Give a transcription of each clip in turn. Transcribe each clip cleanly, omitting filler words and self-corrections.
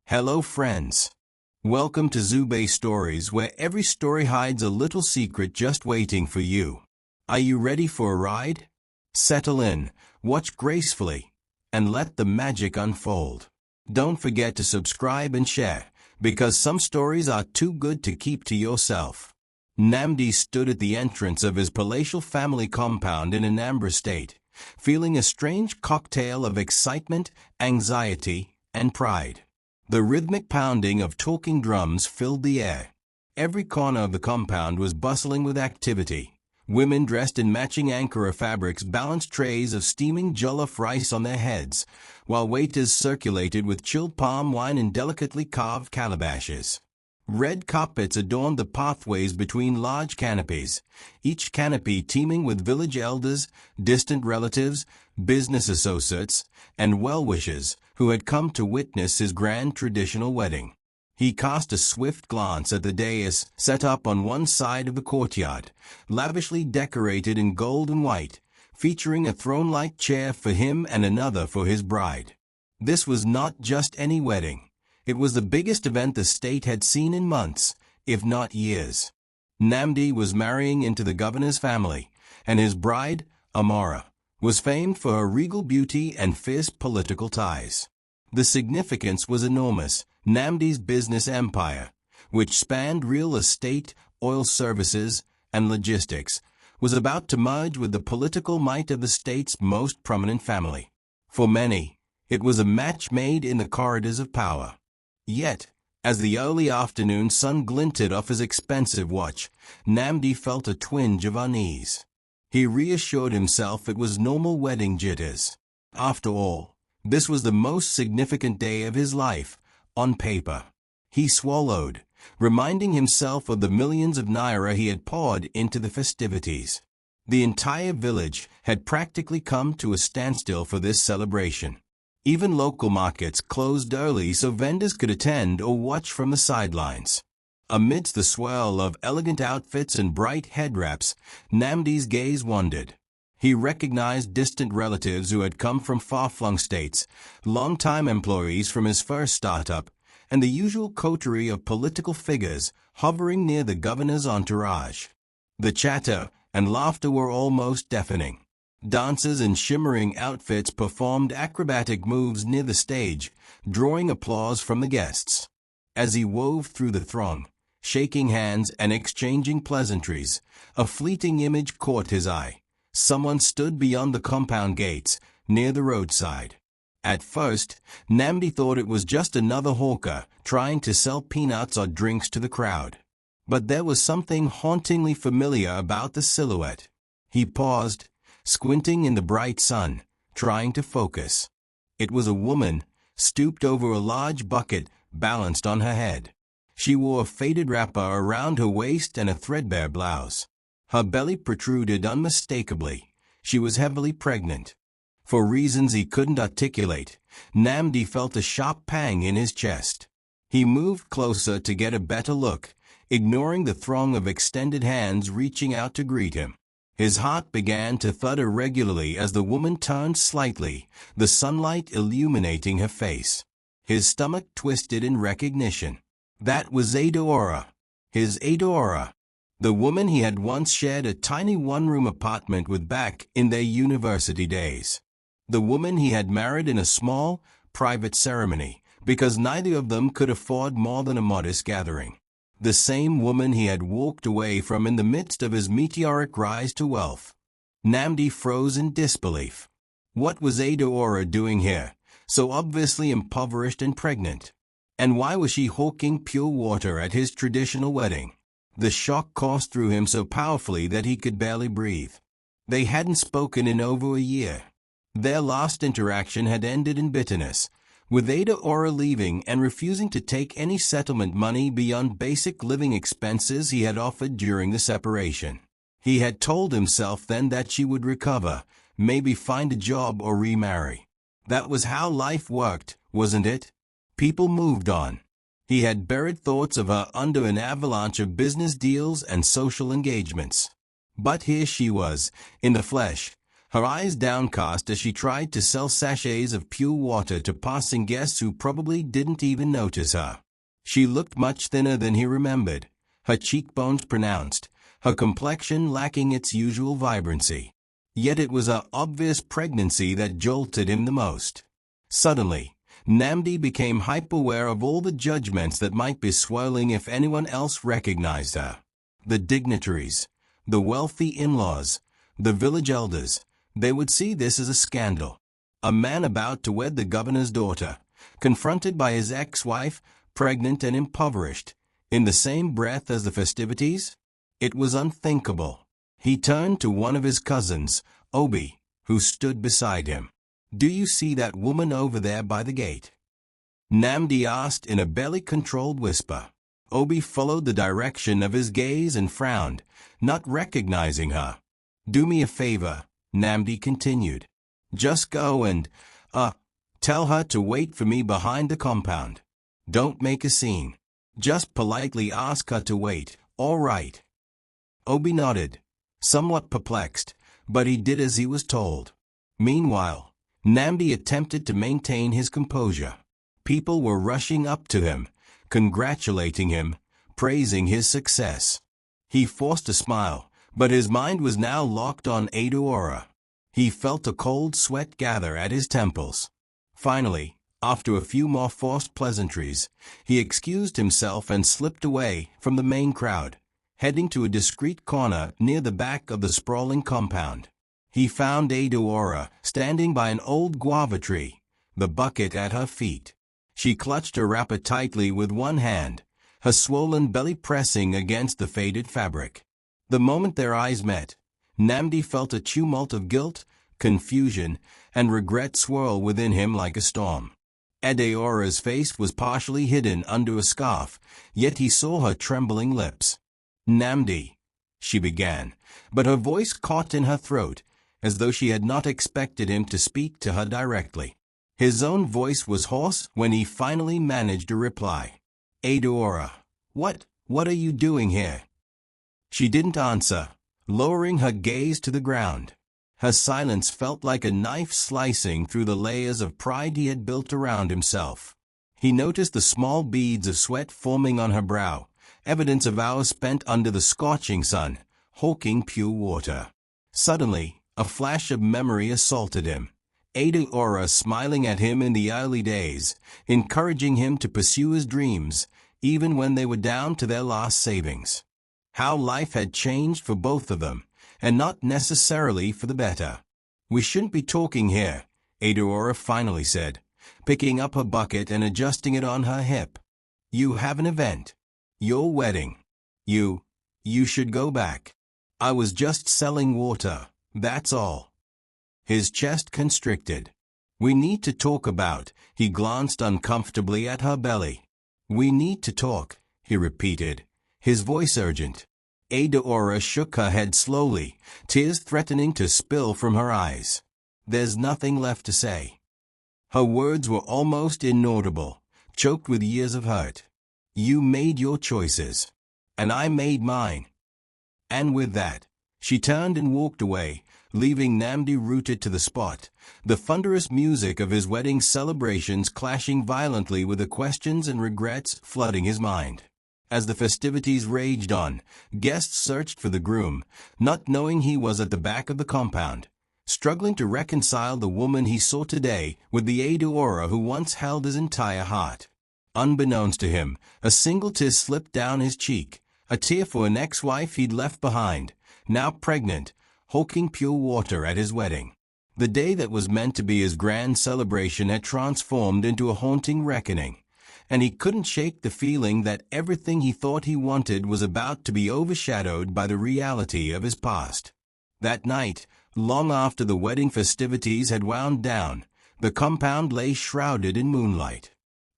Hello friends. Welcome to Zube Stories, where every story hides a little secret just waiting for you. Are you ready for a ride? Settle in, watch gracefully, and let the magic unfold. Don't forget to subscribe and share, because some stories are too good to keep to yourself. Nnamdi stood at the entrance of his palatial family compound in Anambra State, feeling a strange cocktail of excitement, anxiety, and pride. The rhythmic pounding of talking drums filled the air. Every corner of the compound was bustling with activity. Women dressed in matching Ankara fabrics balanced trays of steaming jollof rice on their heads, while waiters circulated with chilled palm wine in delicately carved calabashes. Red carpets adorned the pathways between large canopies, each canopy teeming with village elders, distant relatives, business associates, and well-wishers who had come to witness his grand traditional wedding. He cast a swift glance at the dais set up on one side of the courtyard, lavishly decorated in gold and white, featuring a throne-like chair for him and another for his bride. This was not just any wedding. It was the biggest event the state had seen in months, if not years. Nnamdi was marrying into the governor's family, and his bride, Amara, was famed for her regal beauty and fierce political ties. The significance was enormous. Nnamdi's business empire, which spanned real estate, oil services, and logistics, was about to merge with the political might of the state's most prominent family. For many, it was a match made in the corridors of power. Yet, as the early afternoon sun glinted off his expensive watch, Nnamdi felt a twinge of unease. He reassured himself it was normal wedding jitters. After all, this was the most significant day of his life, on paper. He swallowed, reminding himself of the millions of naira he had poured into the festivities. The entire village had practically come to a standstill for this celebration. Even local markets closed early so vendors could attend or watch from the sidelines. Amidst the swirl of elegant outfits and bright head wraps, Nnamdi's gaze wandered. He recognized distant relatives who had come from far-flung states, longtime employees from his first startup, and the usual coterie of political figures hovering near the governor's entourage. The chatter and laughter were almost deafening. Dancers in shimmering outfits performed acrobatic moves near the stage, drawing applause from the guests. As he wove through the throng, shaking hands and exchanging pleasantries, a fleeting image caught his eye. Someone stood beyond the compound gates, near the roadside. At first, Nnamdi thought it was just another hawker trying to sell peanuts or drinks to the crowd. But there was something hauntingly familiar about the silhouette. He paused, squinting in the bright sun, trying to focus. It was a woman, stooped over a large bucket balanced on her head. She wore a faded wrapper around her waist and a threadbare blouse. Her belly protruded unmistakably. She was heavily pregnant. For reasons he couldn't articulate, Nnamdi felt a sharp pang in his chest. He moved closer to get a better look, ignoring the throng of extended hands reaching out to greet him. His heart began to thud irregularly as the woman turned slightly, the sunlight illuminating her face. His stomach twisted in recognition. That was Adaora. His Adaora. The woman he had once shared a tiny one-room apartment with back in their university days. The woman he had married in a small, private ceremony, because neither of them could afford more than a modest gathering. The same woman he had walked away from in the midst of his meteoric rise to wealth. Nnamdi froze in disbelief. What was Adaora doing here, so obviously impoverished and pregnant? And why was she hawking pure water at his traditional wedding? The shock coursed through him so powerfully that he could barely breathe. They hadn't spoken in over a year. Their last interaction had ended in bitterness, with Adaora leaving and refusing to take any settlement money beyond basic living expenses he had offered during the separation. He had told himself then that she would recover, maybe find a job or remarry. That was how life worked, wasn't it? People moved on. He had buried thoughts of her under an avalanche of business deals and social engagements. But here she was, in the flesh, her eyes downcast as she tried to sell sachets of pure water to passing guests who probably didn't even notice her. She looked much thinner than he remembered, her cheekbones pronounced, her complexion lacking its usual vibrancy. Yet it was her obvious pregnancy that jolted him the most. Suddenly, Nnamdi became hyper-aware of all the judgments that might be swirling if anyone else recognized her. The dignitaries, the wealthy in-laws, the village elders, they would see this as a scandal. A man about to wed the governor's daughter, confronted by his ex-wife, pregnant and impoverished, in the same breath as the festivities? It was unthinkable. He turned to one of his cousins, Obi, who stood beside him. "Do you see that woman over there by the gate?" Nnamdi asked in a belly-controlled whisper. Obi followed the direction of his gaze and frowned, not recognizing her. "Do me a favor," Nnamdi continued. "Just go and, tell her to wait for me behind the compound. Don't make a scene. Just politely ask her to wait, all right?" Obi nodded, somewhat perplexed, but he did as he was told. Meanwhile, Nnamdi attempted to maintain his composure. People were rushing up to him, congratulating him, praising his success. He forced a smile, but his mind was now locked on Adaora. He felt a cold sweat gather at his temples. Finally, after a few more forced pleasantries, he excused himself and slipped away from the main crowd, heading to a discreet corner near the back of the sprawling compound. He found Adaora standing by an old guava tree, the bucket at her feet. She clutched her wrapper tightly with one hand, her swollen belly pressing against the faded fabric. The moment their eyes met, Nnamdi felt a tumult of guilt, confusion, and regret swirl within him like a storm. Adaora's face was partially hidden under a scarf, yet he saw her trembling lips. "Nnamdi," she began, but her voice caught in her throat, as though she had not expected him to speak to her directly. His own voice was hoarse when he finally managed to reply. "Adaora, what are you doing here?" She didn't answer, lowering her gaze to the ground. Her silence felt like a knife slicing through the layers of pride he had built around himself. He noticed the small beads of sweat forming on her brow, evidence of hours spent under the scorching sun, hawking pure water. Suddenly, a flash of memory assaulted him. Adaora smiling at him in the early days, encouraging him to pursue his dreams, even when they were down to their last savings. How life had changed for both of them, and not necessarily for the better. "We shouldn't be talking here," Adaora finally said, picking up her bucket and adjusting it on her hip. "You have an event. Your wedding. You should go back. I was just selling water, that's all." His chest constricted. "We need to talk about," he glanced uncomfortably at her belly. "We need to talk," he repeated, his voice urgent. Adaora shook her head slowly, tears threatening to spill from her eyes. "There's nothing left to say." Her words were almost inaudible, choked with years of hurt. "You made your choices, and I made mine." And with that, she turned and walked away, leaving Nnamdi rooted to the spot, the thunderous music of his wedding celebrations clashing violently with the questions and regrets flooding his mind. As the festivities raged on, guests searched for the groom, not knowing he was at the back of the compound, struggling to reconcile the woman he saw today with the Adaora who once held his entire heart. Unbeknownst to him, a single tear slipped down his cheek, a tear for an ex-wife he'd left behind, now pregnant, hawking pure water at his wedding. The day that was meant to be his grand celebration had transformed into a haunting reckoning, and he couldn't shake the feeling that everything he thought he wanted was about to be overshadowed by the reality of his past. That night, long after the wedding festivities had wound down, the compound lay shrouded in moonlight.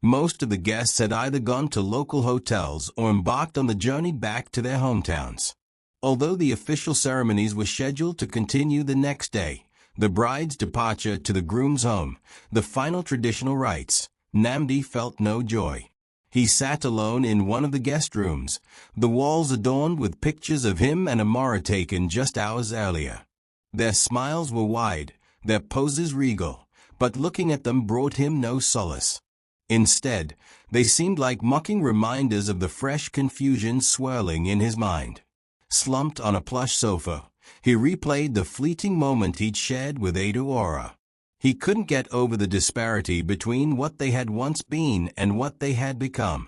Most of the guests had either gone to local hotels or embarked on the journey back to their hometowns. Although the official ceremonies were scheduled to continue the next day, the bride's departure to the groom's home, the final traditional rites, Nnamdi felt no joy. He sat alone in one of the guest rooms, the walls adorned with pictures of him and Amara taken just hours earlier. Their smiles were wide, their poses regal, but looking at them brought him no solace. Instead, they seemed like mocking reminders of the fresh confusion swirling in his mind. Slumped on a plush sofa, he replayed the fleeting moment he'd shared with Nnamdi. He couldn't get over the disparity between what they had once been and what they had become.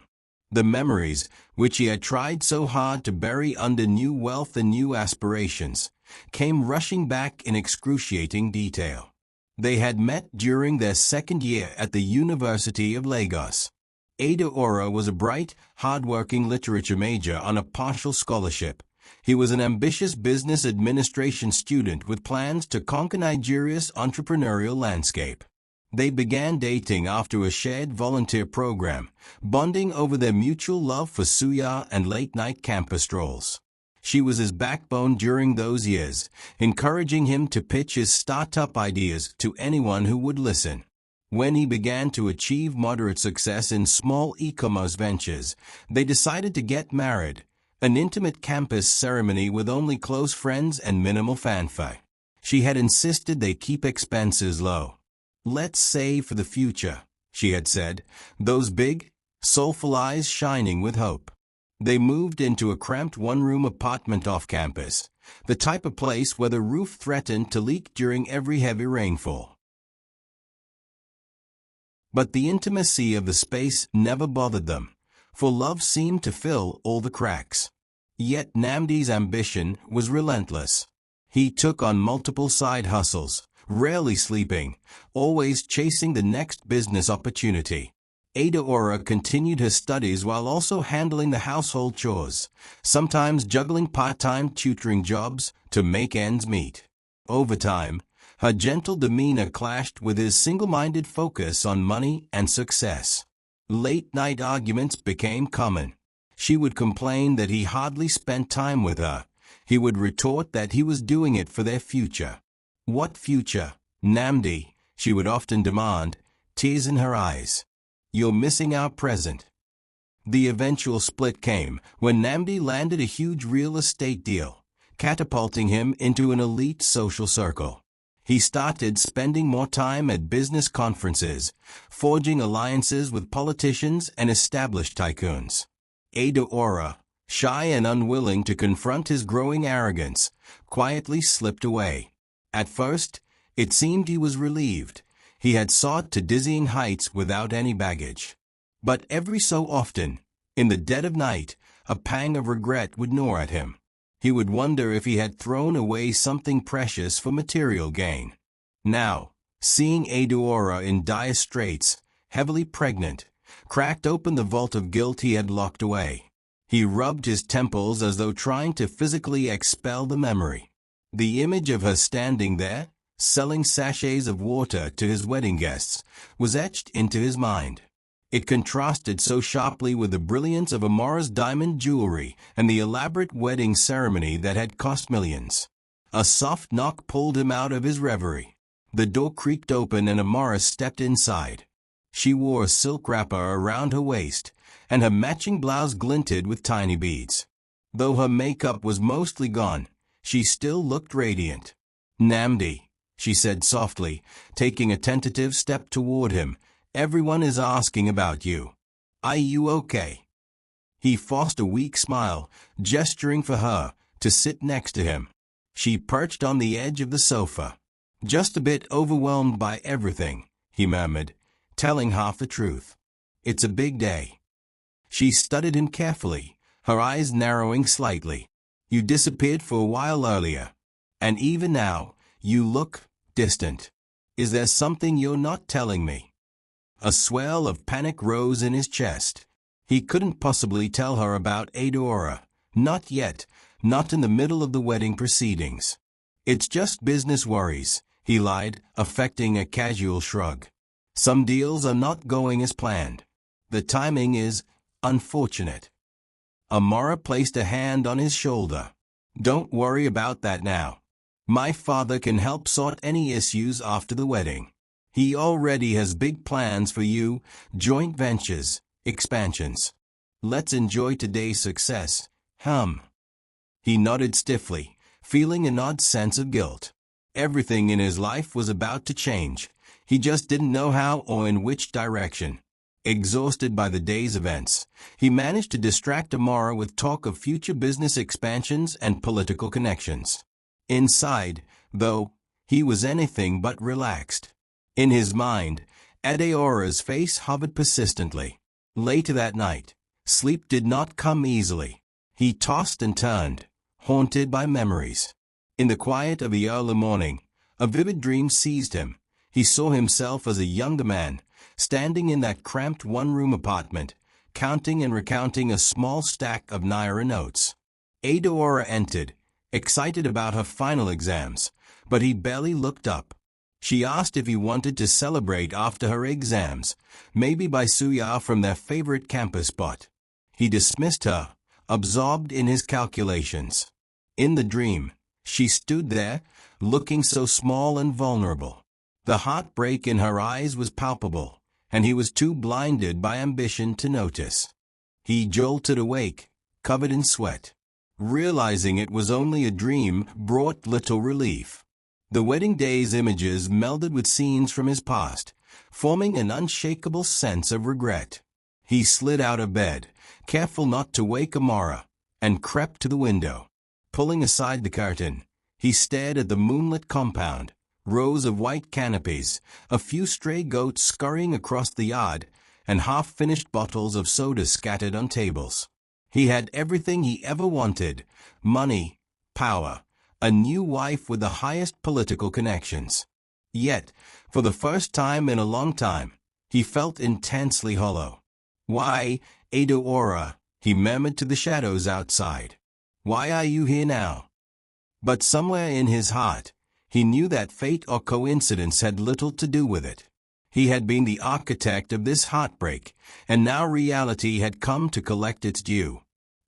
The memories, which he had tried so hard to bury under new wealth and new aspirations, came rushing back in excruciating detail. They had met during their second year at the University of Lagos. Nnamdi was a bright, hard-working literature major on a partial scholarship. He was an ambitious business administration student with plans to conquer Nigeria's entrepreneurial landscape. They began dating after a shared volunteer program, bonding over their mutual love for suya and late-night campus strolls. She was his backbone during those years, encouraging him to pitch his startup ideas to anyone who would listen. When he began to achieve moderate success in small e-commerce ventures, they decided to get married, an intimate campus ceremony with only close friends and minimal fanfare. She had insisted they keep expenses low. "Let's save for the future," she had said, those big, soulful eyes shining with hope. They moved into a cramped one-room apartment off campus, the type of place where the roof threatened to leak during every heavy rainfall. But the intimacy of the space never bothered them, for love seemed to fill all the cracks. Yet Nnamdi's ambition was relentless. He took on multiple side hustles, rarely sleeping, always chasing the next business opportunity. Nnamdi continued her studies while also handling the household chores, sometimes juggling part-time tutoring jobs to make ends meet. Over time, her gentle demeanor clashed with his single-minded focus on money and success. Late-night arguments became common. She would complain that he hardly spent time with her. He would retort that he was doing it for their future. "What future, Nnamdi?" she would often demand, tears in her eyes. "You're missing our present." The eventual split came when Nnamdi landed a huge real estate deal, catapulting him into an elite social circle. He started spending more time at business conferences, forging alliances with politicians and established tycoons. Nnamdi, shy and unwilling to confront his growing arrogance, quietly slipped away. At first, it seemed he was relieved. He had soared to dizzying heights without any baggage. But every so often, in the dead of night, a pang of regret would gnaw at him. He would wonder if he had thrown away something precious for material gain. Now, seeing Nnamdi in dire straits, heavily pregnant, cracked open the vault of guilt he had locked away. He rubbed his temples as though trying to physically expel the memory. The image of her standing there, selling sachets of water to his wedding guests, was etched into his mind. It contrasted so sharply with the brilliance of Amara's diamond jewelry and the elaborate wedding ceremony that had cost millions. A soft knock pulled him out of his reverie. The door creaked open and Amara stepped inside. She wore a silk wrapper around her waist, and her matching blouse glinted with tiny beads. Though her makeup was mostly gone, she still looked radiant. "Nnamdi," she said softly, taking a tentative step toward him, "everyone is asking about you. Are you okay?" He forced a weak smile, gesturing for her to sit next to him. She perched on the edge of the sofa. "Just a bit overwhelmed by everything," he murmured, telling half the truth. "It's a big day." She studied him carefully, her eyes narrowing slightly. "You disappeared for a while earlier, and even now, you look distant. Is there something you're not telling me?" A swell of panic rose in his chest. He couldn't possibly tell her about Nnamdi. Not yet, not in the middle of the wedding proceedings. "It's just business worries," he lied, affecting a casual shrug. "Some deals are not going as planned. The timing is unfortunate." Amara placed a hand on his shoulder. "Don't worry about that now. My father can help sort any issues after the wedding. He already has big plans for you, joint ventures, expansions. Let's enjoy today's success, He nodded stiffly, feeling an odd sense of guilt. Everything in his life was about to change. He just didn't know how or in which direction. Exhausted by the day's events, he managed to distract Amara with talk of future business expansions and political connections. Inside, though, he was anything but relaxed. In his mind, Adeora's face hovered persistently. Later that night, sleep did not come easily. He tossed and turned, haunted by memories. In the quiet of the early morning, a vivid dream seized him. He saw himself as a younger man, standing in that cramped one-room apartment, counting and recounting a small stack of Naira notes. Adeora entered, excited about her final exams, but he barely looked up. She asked if he wanted to celebrate after her exams, maybe by suya from their favorite campus spot. He dismissed her, absorbed in his calculations. In the dream, she stood there, looking so small and vulnerable. The heartbreak in her eyes was palpable, and he was too blinded by ambition to notice. He jolted awake, covered in sweat. Realizing it was only a dream brought little relief. The wedding day's images melded with scenes from his past, forming an unshakable sense of regret. He slid out of bed, careful not to wake Amara, and crept to the window. Pulling aside the curtain, he stared at the moonlit compound, rows of white canopies, a few stray goats scurrying across the yard, and half-finished bottles of soda scattered on tables. He had everything he ever wanted: money, power, a new wife with the highest political connections. Yet, for the first time in a long time, he felt intensely hollow. "Why, Adeora," he murmured to the shadows outside. "Why are you here now?" But somewhere in his heart, he knew that fate or coincidence had little to do with it. He had been the architect of this heartbreak, and now reality had come to collect its due.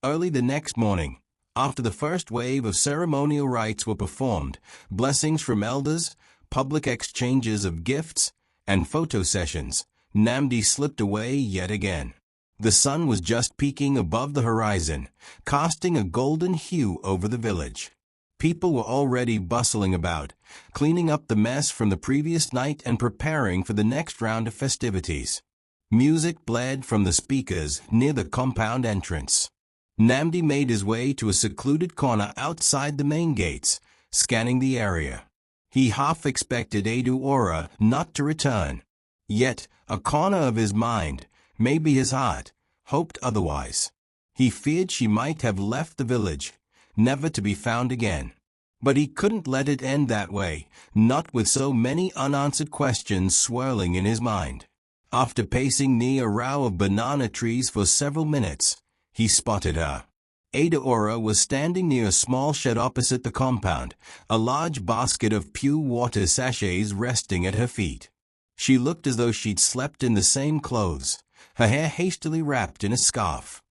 Early the next morning, after the first wave of ceremonial rites were performed, blessings from elders, public exchanges of gifts, and photo sessions, Nnamdi slipped away yet again. The sun was just peeking above the horizon, casting a golden hue over the village. People were already bustling about, cleaning up the mess from the previous night and preparing for the next round of festivities. Music blared from the speakers near the compound entrance. Nnamdi made his way to a secluded corner outside the main gates, scanning the area. He half expected Adeora not to return. Yet, a corner of his mind, maybe his heart, hoped otherwise. He feared she might have left the village, never to be found again. But he couldn't let it end that way, not with so many unanswered questions swirling in his mind. After pacing near a row of banana trees for several minutes, he spotted her. Adeora was standing near a small shed opposite the compound, a large basket of Pew water sachets resting at her feet. She looked as though she'd slept in the same clothes, her hair hastily wrapped in a scarf.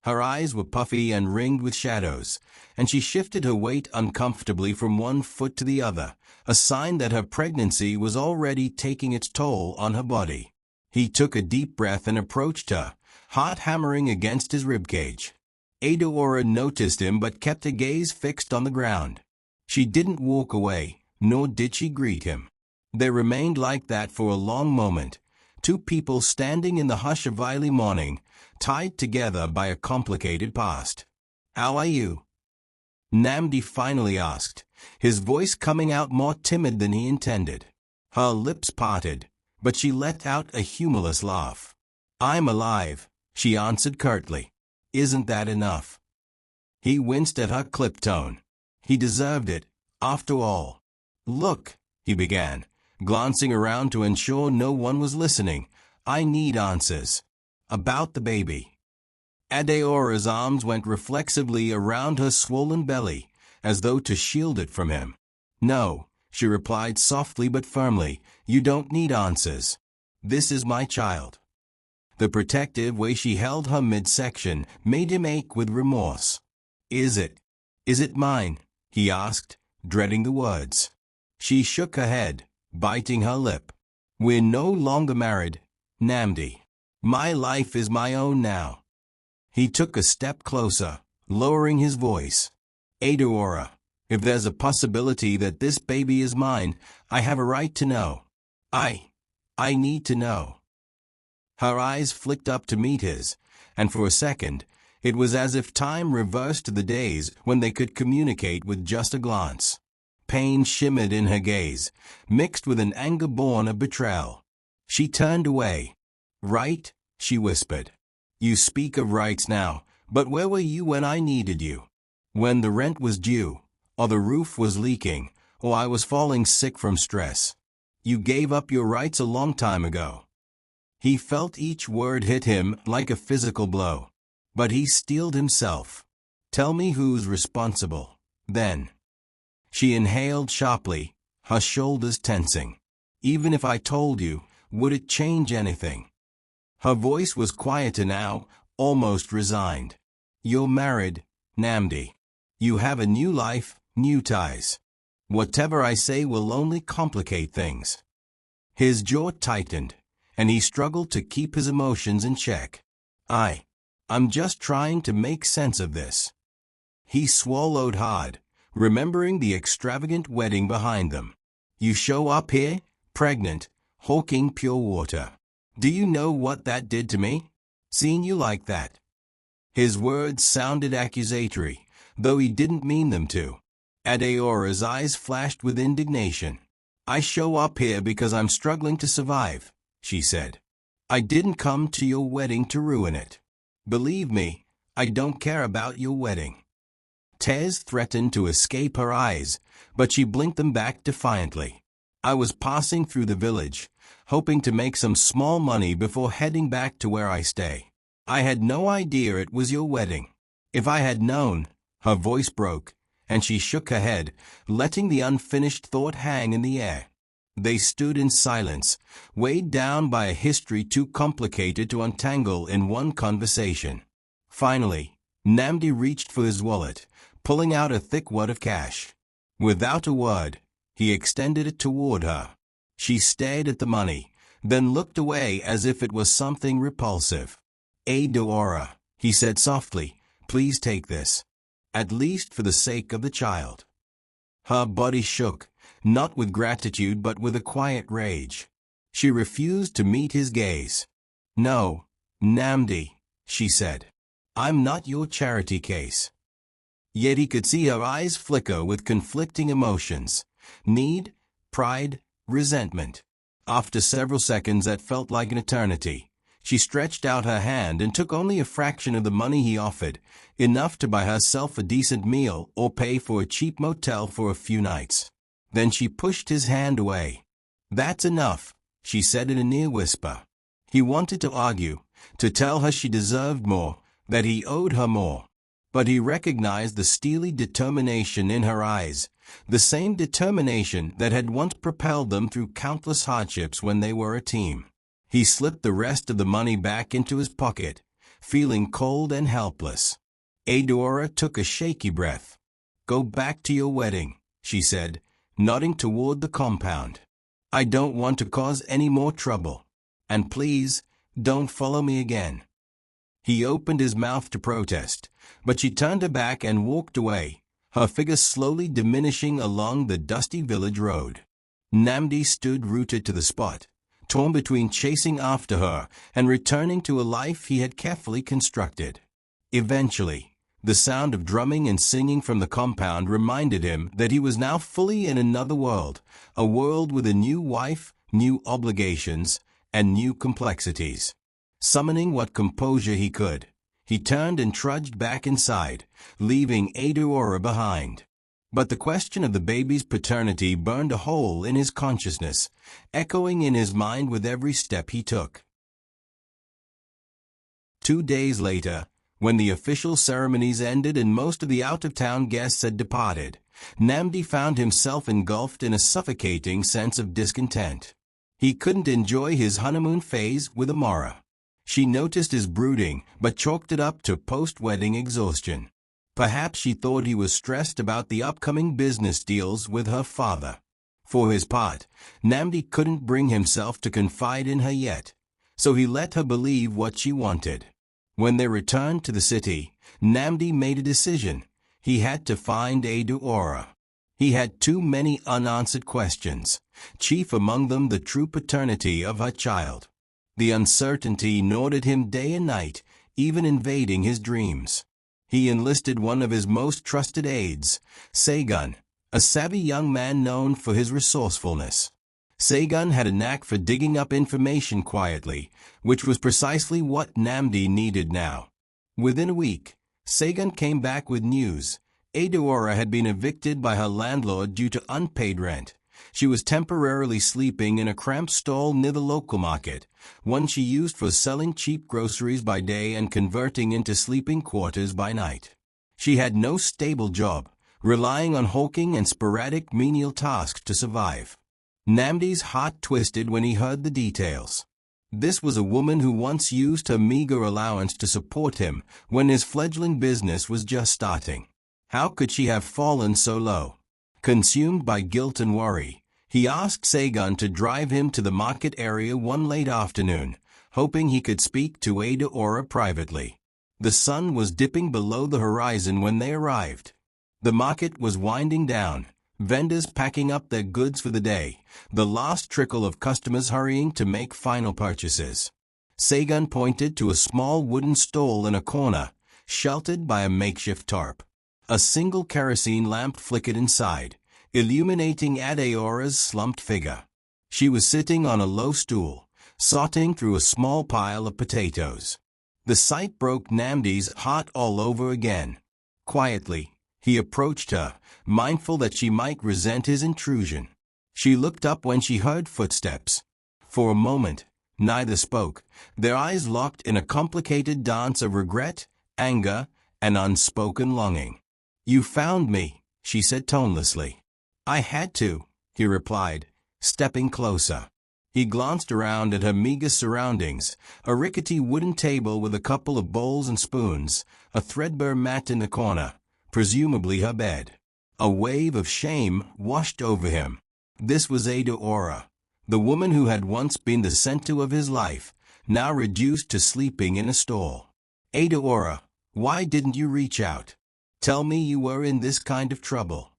Her eyes were puffy and ringed with shadows, and she shifted her weight uncomfortably from one foot to the other, a sign that her pregnancy was already taking its toll on her body. He took a deep breath and approached her, heart hammering against his ribcage. Adeora noticed him but kept her gaze fixed on the ground. She didn't walk away, nor did she greet him. They remained like that for a long moment, two people standing in the hush of early morning, tied together by a complicated past. "How are you?" Nnamdi finally asked, his voice coming out more timid than he intended. Her lips parted, but she let out a humorless laugh. "I'm alive," she answered curtly. "Isn't that enough?" He winced at her clipped tone. He deserved it, after all. "Look," he began, glancing around to ensure no one was listening. "I need answers. About the baby." Adeora's arms went reflexively around her swollen belly, as though to shield it from him. "No," she replied softly but firmly, "you don't need answers. This is my child." The protective way she held her midsection made him ache with remorse. Is it mine?" he asked, dreading the words. She shook her head, biting her lip. "We're no longer married, Nnamdi. My life is my own now." He took a step closer, lowering his voice. "Adeora, If there's a possibility that this baby is mine, I have a right to know. I need to know." Her eyes flicked up to meet his, and for a second, it was as if time reversed to the days when they could communicate with just a glance. Pain shimmered in her gaze, mixed with an anger born of betrayal. She turned away. "Right?" she whispered. "You speak of rights now, but where were you when I needed you? When the rent was due, or the roof was leaking, or I was falling sick from stress. You gave up your rights a long time ago." He felt each word hit him like a physical blow. But he steeled himself. "Tell me who's responsible, then." She inhaled sharply, her shoulders tensing. "Even if I told you, would it change anything?" Her voice was quieter now, almost resigned. "You're married, Nnamdi. You have a new life, new ties. Whatever I say will only complicate things." His jaw tightened, and he struggled to keep his emotions in check. I'm just trying to make sense of this." He swallowed hard, remembering the extravagant wedding behind them. "You show up here, pregnant, hawking pure water. Do you know what that did to me? Seeing you like that." His words sounded accusatory, though he didn't mean them to. Adeora's eyes flashed with indignation. "I show up here because I'm struggling to survive," she said. "I didn't come to your wedding to ruin it. Believe me, I don't care about your wedding." Tears threatened to escape her eyes, but she blinked them back defiantly. "I was passing through the village, hoping to make some small money before heading back to where I stay. I had no idea it was your wedding. If I had known—" Her voice broke, and she shook her head, letting the unfinished thought hang in the air. They stood in silence, weighed down by a history too complicated to untangle in one conversation. Finally, Nnamdi reached for his wallet, pulling out a thick wad of cash. Without a word, he extended it toward her. She stared at the money, then looked away as if it was something repulsive. "Adeora," he said softly, "please take this. At least for the sake of the child." Her body shook, not with gratitude but with a quiet rage. She refused to meet his gaze. "No, Nnamdi," she said. "I'm not your charity case." Yet he could see her eyes flicker with conflicting emotions: need, pride, resentment. After several seconds that felt like an eternity, she stretched out her hand and took only a fraction of the money he offered, enough to buy herself a decent meal or pay for a cheap motel for a few nights. Then she pushed his hand away. "That's enough," she said in a near whisper. He wanted to argue, to tell her she deserved more, that he owed her more. But he recognized the steely determination in her eyes, the same determination that had once propelled them through countless hardships when they were a team. He slipped the rest of the money back into his pocket, feeling cold and helpless. Adeora took a shaky breath. "Go back to your wedding," she said, nodding toward the compound. "I don't want to cause any more trouble. And please, don't follow me again." He opened his mouth to protest, but she turned her back and walked away, her figure slowly diminishing along the dusty village road. Nnamdi stood rooted to the spot, torn between chasing after her and returning to a life he had carefully constructed. Eventually, the sound of drumming and singing from the compound reminded him that he was now fully in another world, a world with a new wife, new obligations, and new complexities. Summoning what composure he could, he turned and trudged back inside, leaving Adeora behind. But the question of the baby's paternity burned a hole in his consciousness, echoing in his mind with every step he took. 2 days later, when the official ceremonies ended and most of the out-of-town guests had departed, Nnamdi found himself engulfed in a suffocating sense of discontent. He couldn't enjoy his honeymoon phase with Amara. She noticed his brooding, but chalked it up to post-wedding exhaustion. Perhaps she thought he was stressed about the upcoming business deals with her father. For his part, Nnamdi couldn't bring himself to confide in her yet, so he let her believe what she wanted. When they returned to the city, Nnamdi made a decision. He had to find Adeora. He had too many unanswered questions, chief among them the true paternity of her child. The uncertainty gnawed at him day and night, even invading his dreams. He enlisted one of his most trusted aides, Sagun, a savvy young man known for his resourcefulness. Sagun had a knack for digging up information quietly, which was precisely what Nnamdi needed now. Within a week, Sagun came back with news. Adaora had been evicted by her landlord due to unpaid rent. She was temporarily sleeping in a cramped stall near the local market, one she used for selling cheap groceries by day and converting into sleeping quarters by night. She had no stable job, relying on hawking and sporadic menial tasks to survive. Nnamdi's heart twisted when he heard the details. This was a woman who once used her meager allowance to support him when his fledgling business was just starting. How could she have fallen so low? Consumed by guilt and worry, he asked Sagun to drive him to the market area one late afternoon, hoping he could speak to Adaora privately. The sun was dipping below the horizon when they arrived. The market was winding down, vendors packing up their goods for the day, the last trickle of customers hurrying to make final purchases. Sagun pointed to a small wooden stall in a corner, sheltered by a makeshift tarp. A single kerosene lamp flickered inside, illuminating Adaora's slumped figure. She was sitting on a low stool, sauteing through a small pile of potatoes. The sight broke Nnamdi's heart all over again. Quietly, he approached her, mindful that she might resent his intrusion. She looked up when she heard footsteps. For a moment, neither spoke, their eyes locked in a complicated dance of regret, anger, and unspoken longing. "You found me," she said tonelessly. "I had to," he replied, stepping closer. He glanced around at her meager surroundings, a rickety wooden table with a couple of bowls and spoons, a threadbare mat in the corner, presumably her bed. A wave of shame washed over him. This was Adaora, the woman who had once been the center of his life, now reduced to sleeping in a stall. "Adaora, why didn't you reach out? Tell me you were in this kind of trouble."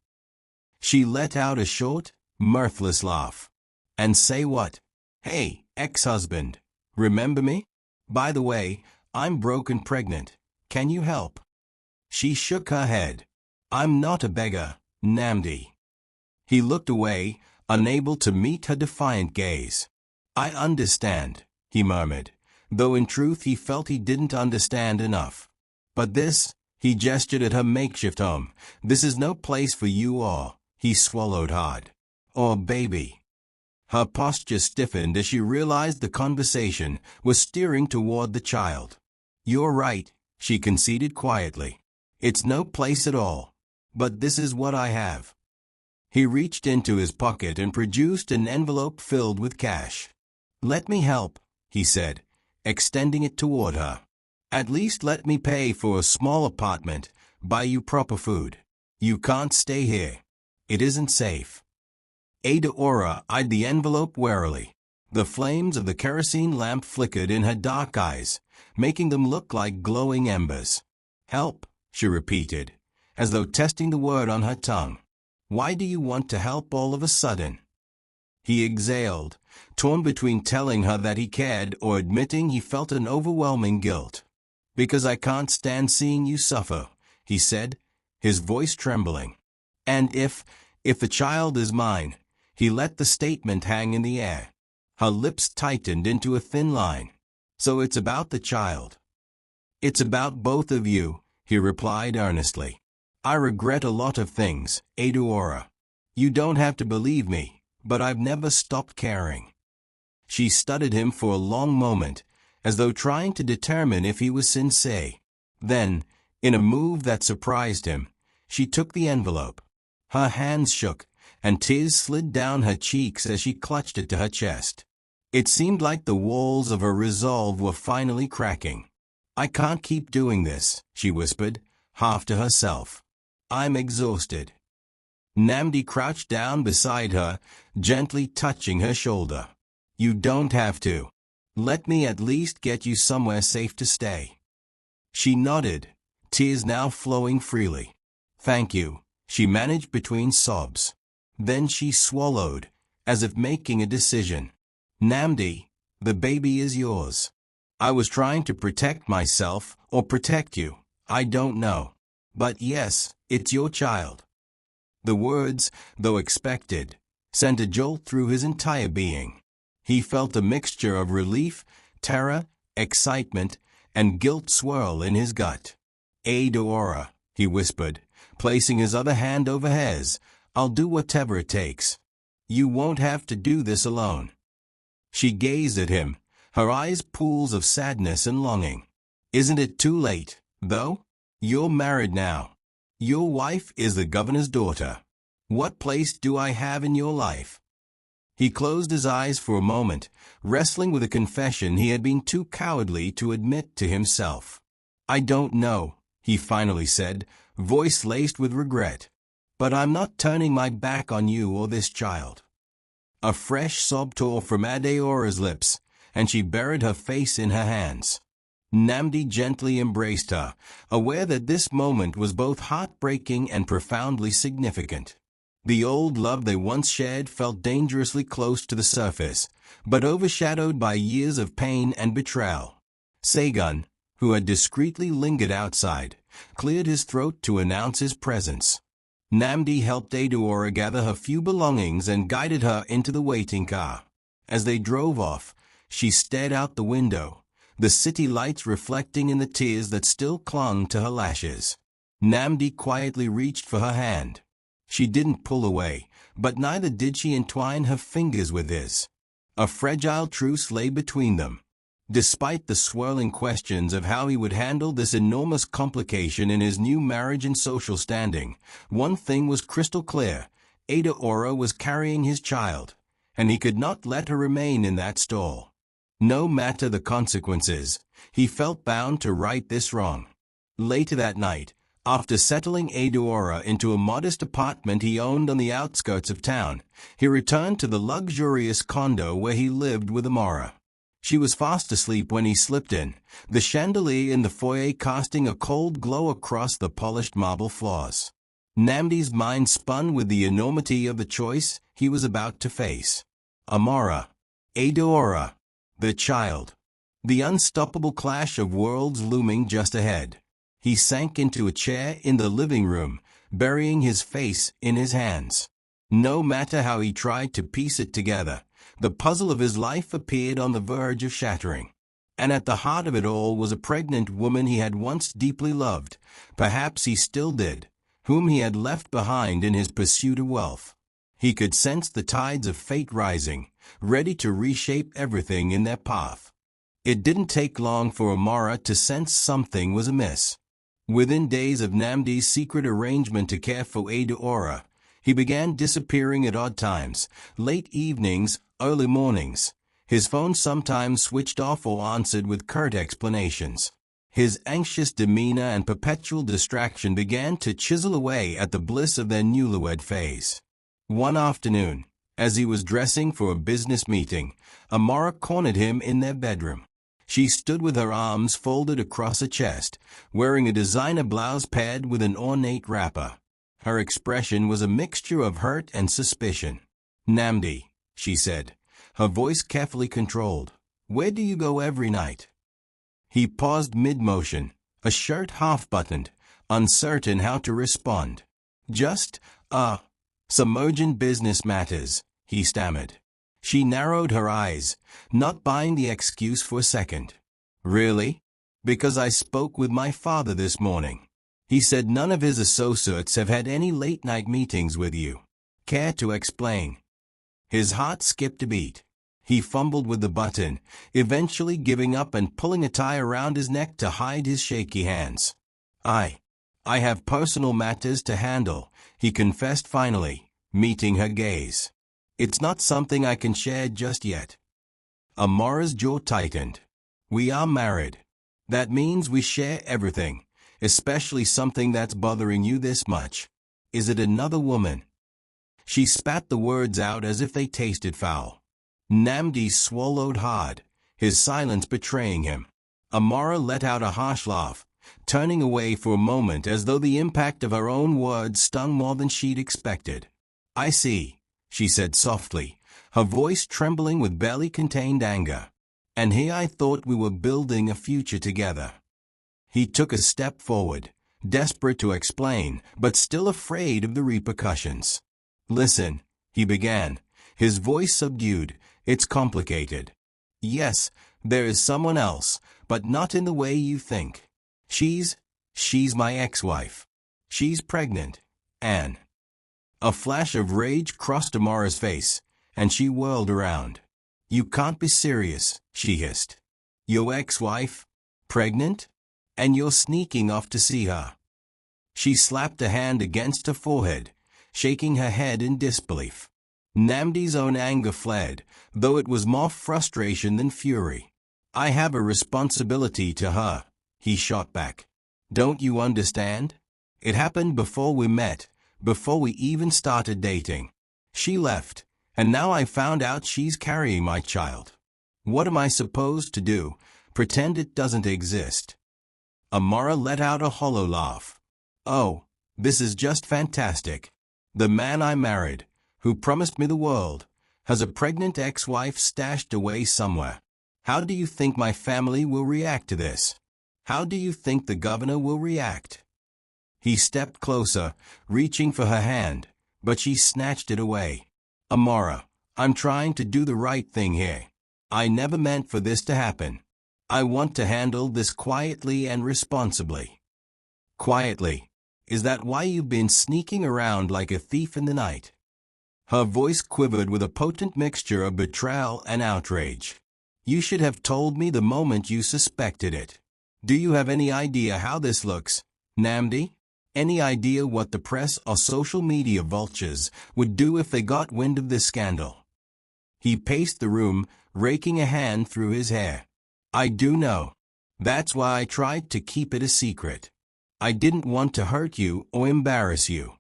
She let out a short, mirthless laugh. "And say what? Hey, ex-husband, remember me? By the way, I'm broke and pregnant. Can you help?" She shook her head. "I'm not a beggar, Nnamdi." He looked away, unable to meet her defiant gaze. "I understand," he murmured, though in truth he felt he didn't understand enough. "But this," he gestured at her makeshift home, "this is no place for you or," he swallowed hard, "or baby." Her posture stiffened as she realized the conversation was steering toward the child. "You're right," she conceded quietly. "It's no place at all. But this is what I have." He reached into his pocket and produced an envelope filled with cash. "Let me help," he said, extending it toward her. "At least let me pay for a small apartment, buy you proper food. You can't stay here. It isn't safe." Adaora eyed the envelope warily. The flames of the kerosene lamp flickered in her dark eyes, making them look like glowing embers. "Help," she repeated, as though testing the word on her tongue. "Why do you want to help all of a sudden?" He exhaled, torn between telling her that he cared or admitting he felt an overwhelming guilt. "Because I can't stand seeing you suffer," he said, his voice trembling. "And if the child is mine," he let the statement hang in the air. Her lips tightened into a thin line. "So it's about the child." "It's about both of you," he replied earnestly. "I regret a lot of things, Adaora. You don't have to believe me, but I've never stopped caring." She studied him for a long moment, as though trying to determine if he was sincere. Then, in a move that surprised him, she took the envelope. Her hands shook, and tears slid down her cheeks as she clutched it to her chest. It seemed like the walls of her resolve were finally cracking. "I can't keep doing this," she whispered, half to herself. "I'm exhausted." Nnamdi crouched down beside her, gently touching her shoulder. "You don't have to. Let me at least get you somewhere safe to stay." She nodded, tears now flowing freely. "Thank you," she managed between sobs. Then she swallowed, as if making a decision. Nnamdi, the baby is yours. I was trying to protect myself, or protect you, I don't know. But yes, it's your child. The words, though expected, sent a jolt through his entire being. He felt a mixture of relief, terror, excitement, and guilt swirl in his gut. Adora, he whispered, placing his other hand over hers, I'll do whatever it takes. You won't have to do this alone. She gazed at him, her eyes pools of sadness and longing. Isn't it too late, though? You're married now. Your wife is the governor's daughter. What place do I have in your life? He closed his eyes for a moment, wrestling with a confession he had been too cowardly to admit to himself. I don't know, he finally said, voice laced with regret. But I'm not turning my back on you or this child. A fresh sob tore from Adeora's lips, and she buried her face in her hands. Nnamdi gently embraced her, aware that this moment was both heartbreaking and profoundly significant. The old love they once shared felt dangerously close to the surface, but overshadowed by years of pain and betrayal. Sagan, who had discreetly lingered outside, cleared his throat to announce his presence. Nnamdi helped Adora gather her few belongings and guided her into the waiting car. As they drove off, she stared out the window, the city lights reflecting in the tears that still clung to her lashes. Nnamdi quietly reached for her hand. She didn't pull away, but neither did she entwine her fingers with his. A fragile truce lay between them. Despite the swirling questions of how he would handle this enormous complication in his new marriage and social standing, one thing was crystal clear: Adora was carrying his child, and he could not let her remain in that stall. No matter the consequences, he felt bound to right this wrong. Later that night, after settling Adora into a modest apartment he owned on the outskirts of town, he returned to the luxurious condo where he lived with Amara. She was fast asleep when he slipped in, the chandelier in the foyer casting a cold glow across the polished marble floors. Nnamdi's mind spun with the enormity of the choice he was about to face. Amara, Adora, the child. The unstoppable clash of worlds looming just ahead. He sank into a chair in the living room, burying his face in his hands. No matter how he tried to piece it together, the puzzle of his life appeared on the verge of shattering. And at the heart of it all was a pregnant woman he had once deeply loved, perhaps he still did, whom he had left behind in his pursuit of wealth. He could sense the tides of fate rising, ready to reshape everything in their path. It didn't take long for Amara to sense something was amiss. Within days of Nnamdi's secret arrangement to care for Adora, he began disappearing at odd times, late evenings, early mornings. His phone sometimes switched off or answered with curt explanations. His anxious demeanor and perpetual distraction began to chisel away at the bliss of their newlywed phase. One afternoon, as he was dressing for a business meeting, Amara cornered him in their bedroom. She stood with her arms folded across her chest, wearing a designer blouse paired with an ornate wrapper. Her expression was a mixture of hurt and suspicion. Nnamdi, she said, her voice carefully controlled, where do you go every night? He paused mid-motion, a shirt half-buttoned, uncertain how to respond. Just, some urgent business matters, he stammered. She narrowed her eyes, not buying the excuse for a second. Really? Because I spoke with my father this morning. He said none of his associates have had any late-night meetings with you. Care to explain? His heart skipped a beat. He fumbled with the button, eventually giving up and pulling a tie around his neck to hide his shaky hands. I have personal matters to handle, he confessed finally, meeting her gaze. It's not something I can share just yet. Amara's jaw tightened. We are married. That means we share everything, especially something that's bothering you this much. Is it another woman? She spat the words out as if they tasted foul. Nnamdi swallowed hard, his silence betraying him. Amara let out a harsh laugh, turning away for a moment as though the impact of her own words stung more than she'd expected. "I see," she said softly, her voice trembling with barely contained anger. "And here I thought we were building a future together." He took a step forward, desperate to explain, but still afraid of the repercussions. "Listen," he began, his voice subdued. "It's complicated. Yes, there is someone else, but not in the way you think. She's my ex-wife. She's pregnant, Anne." A flash of rage crossed Amara's face, and she whirled around. "You can't be serious," she hissed. "Your ex-wife? Pregnant? And you're sneaking off to see her?" She slapped a hand against her forehead, shaking her head in disbelief. Nnamdi's own anger fled, though it was more frustration than fury. "I have a responsibility to her," he shot back. "Don't you understand? It happened before we met, before we even started dating. She left, and now I found out she's carrying my child. What am I supposed to do? Pretend it doesn't exist?" Amara let out a hollow laugh. "Oh, this is just fantastic. The man I married, who promised me the world, has a pregnant ex-wife stashed away somewhere. How do you think my family will react to this? How do you think the governor will react?" He stepped closer, reaching for her hand, but she snatched it away. "Amara, I'm trying to do the right thing here. I never meant for this to happen. I want to handle this quietly and responsibly." "Quietly? Is that why you've been sneaking around like a thief in the night?" Her voice quivered with a potent mixture of betrayal and outrage. "You should have told me the moment you suspected it. Do you have any idea how this looks, Nnamdi? Any idea what the press or social media vultures would do if they got wind of this scandal?" He paced the room, raking a hand through his hair. "I do know. That's why I tried to keep it a secret. I didn't want to hurt you or embarrass you."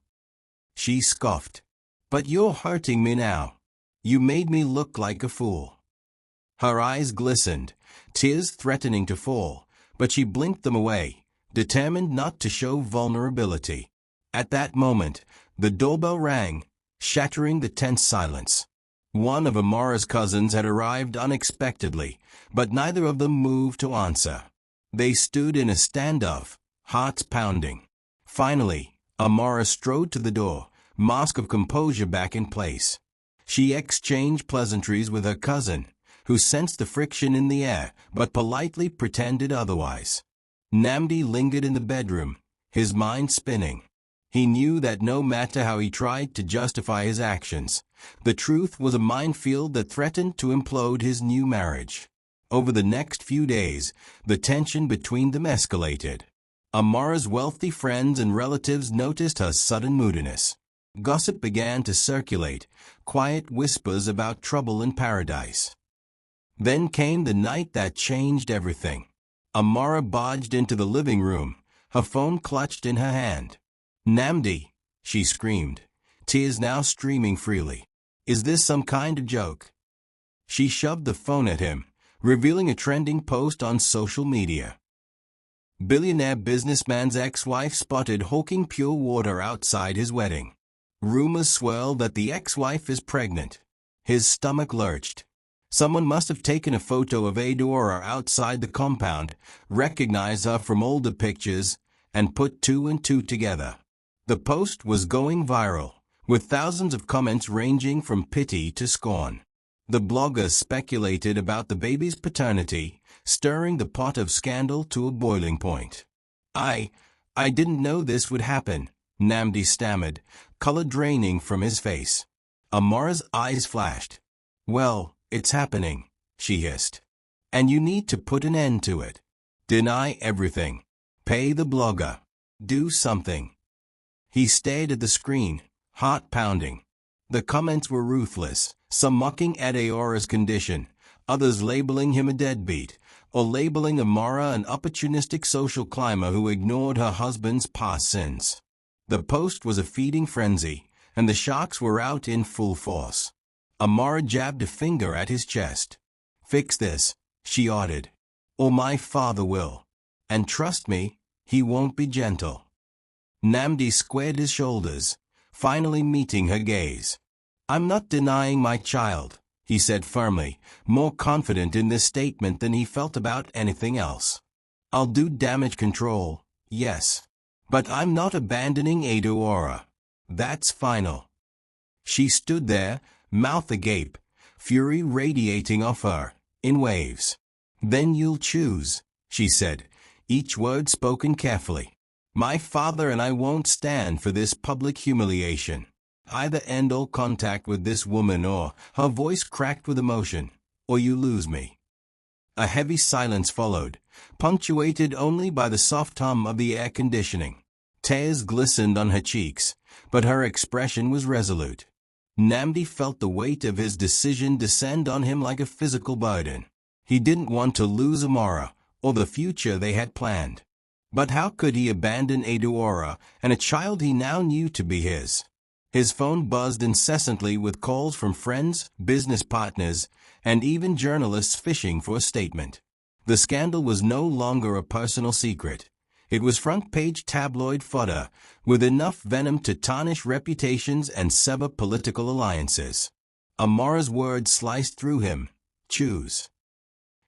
She scoffed. "But you're hurting me now. You made me look like a fool." Her eyes glistened, tears threatening to fall, but she blinked them away, determined not to show vulnerability. At that moment, the doorbell rang, shattering the tense silence. One of Amara's cousins had arrived unexpectedly, but neither of them moved to answer. They stood in a standoff, hearts pounding. Finally, Amara strode to the door, mask of composure back in place. She exchanged pleasantries with her cousin, who sensed the friction in the air, but politely pretended otherwise. Nnamdi lingered in the bedroom, his mind spinning. He knew that no matter how he tried to justify his actions, the truth was a minefield that threatened to implode his new marriage. Over the next few days, the tension between them escalated. Amara's wealthy friends and relatives noticed her sudden moodiness. Gossip began to circulate, quiet whispers about trouble in paradise. Then came the night that changed everything. Amara barged into the living room, her phone clutched in her hand. "Nnamdi," she screamed, tears now streaming freely. "Is this some kind of joke?" She shoved the phone at him, revealing a trending post on social media. Billionaire businessman's ex-wife spotted hawking pure water outside his wedding. Rumors swirl that the ex-wife is pregnant. His stomach lurched. Someone must have taken a photo of Adora outside the compound, recognized her from older pictures, and put two and two together. The post was going viral, with thousands of comments ranging from pity to scorn. The bloggers speculated about the baby's paternity, stirring the pot of scandal to a boiling point. I didn't know this would happen," Nnamdi stammered, color draining from his face. Amara's eyes flashed. "Well, it's happening," she hissed. "And you need to put an end to it. Deny everything. Pay the blogger. Do something." He stared at the screen, heart pounding. The comments were ruthless, some mocking at Aora's condition, others labeling him a deadbeat, or labeling Amara an opportunistic social climber who ignored her husband's past sins. The post was a feeding frenzy, and the sharks were out in full force. Amara jabbed a finger at his chest. "Fix this," she ordered, "or my father will. And trust me, He won't be gentle. Nnamdi squared his shoulders, finally meeting her gaze. I'm not denying my child, he said firmly, more confident in this statement than he felt about anything else. I'll do damage control, yes. But I'm not abandoning Adoora. That's final. She stood there, mouth agape, fury radiating off her, in waves. Then you'll choose, she said, each word spoken carefully. My father and I won't stand for this public humiliation. Either end all contact with this woman or, her voice cracked with emotion, or you lose me. A heavy silence followed, punctuated only by the soft hum of the air conditioning. Tears glistened on her cheeks, but her expression was resolute. Nnamdi felt the weight of his decision descend on him like a physical burden. He didn't want to lose Amara, or the future they had planned. But how could he abandon Adoora and a child he now knew to be his? His phone buzzed incessantly with calls from friends, business partners, and even journalists fishing for a statement. The scandal was no longer a personal secret. It was front-page tabloid fodder, with enough venom to tarnish reputations and sever political alliances. Amara's words sliced through him. Choose.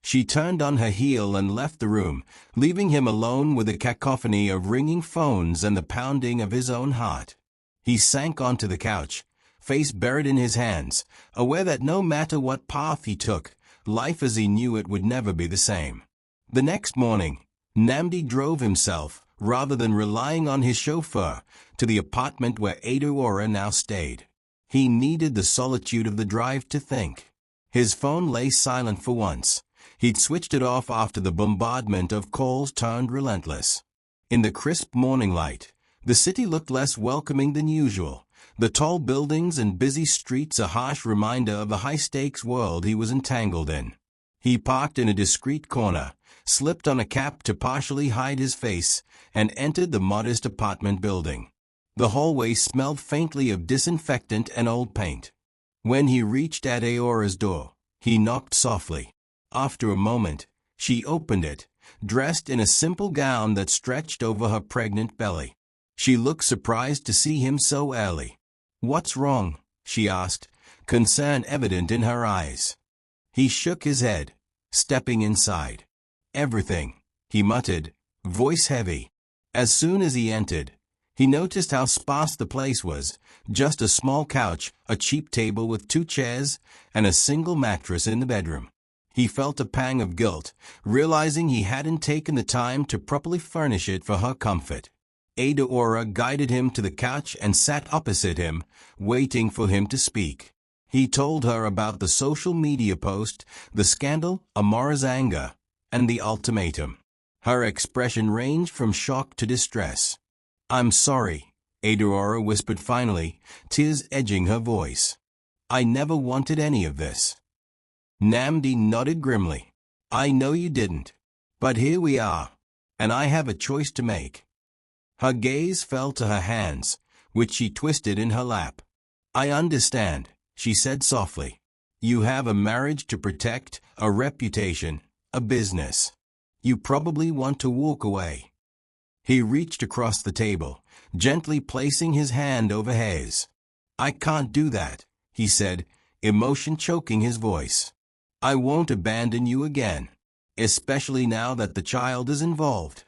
She turned on her heel and left the room, leaving him alone with a cacophony of ringing phones and the pounding of his own heart. He sank onto the couch, face buried in his hands, aware that no matter what path he took, life as he knew it would never be the same. The next morning, Nnamdi drove himself, rather than relying on his chauffeur, to the apartment where Adoora now stayed. He needed the solitude of the drive to think. His phone lay silent for once. He'd switched it off after the bombardment of calls turned relentless. In the crisp morning light, the city looked less welcoming than usual, the tall buildings and busy streets a harsh reminder of the high-stakes world he was entangled in. He parked in a discreet corner, slipped on a cap to partially hide his face, and entered the modest apartment building. The hallway smelled faintly of disinfectant and old paint. When he reached Adeora's door, he knocked softly. After a moment, she opened it, dressed in a simple gown that stretched over her pregnant belly. She looked surprised to see him so early. "What's wrong?" she asked, concern evident in her eyes. He shook his head, stepping inside. "Everything," he muttered, voice heavy. As soon as he entered, he noticed how sparse the place was, just a small couch, a cheap table with 2 chairs, and a single mattress in the bedroom. He felt a pang of guilt, realizing he hadn't taken the time to properly furnish it for her comfort. Adoora guided him to the couch and sat opposite him, waiting for him to speak. He told her about the social media post, the scandal, Amara's anger, and the ultimatum. Her expression ranged from shock to distress. "I'm sorry," Adoora whispered finally, tears edging her voice. "I never wanted any of this." Nnamdi nodded grimly. "I know you didn't. But here we are, and I have a choice to make." Her gaze fell to her hands, which she twisted in her lap. "I understand," she said softly. "You have a marriage to protect, a reputation, a business. You probably want to walk away." He reached across the table, gently placing his hand over hers. "I can't do that," he said, emotion choking his voice. "I won't abandon you again, especially now that the child is involved."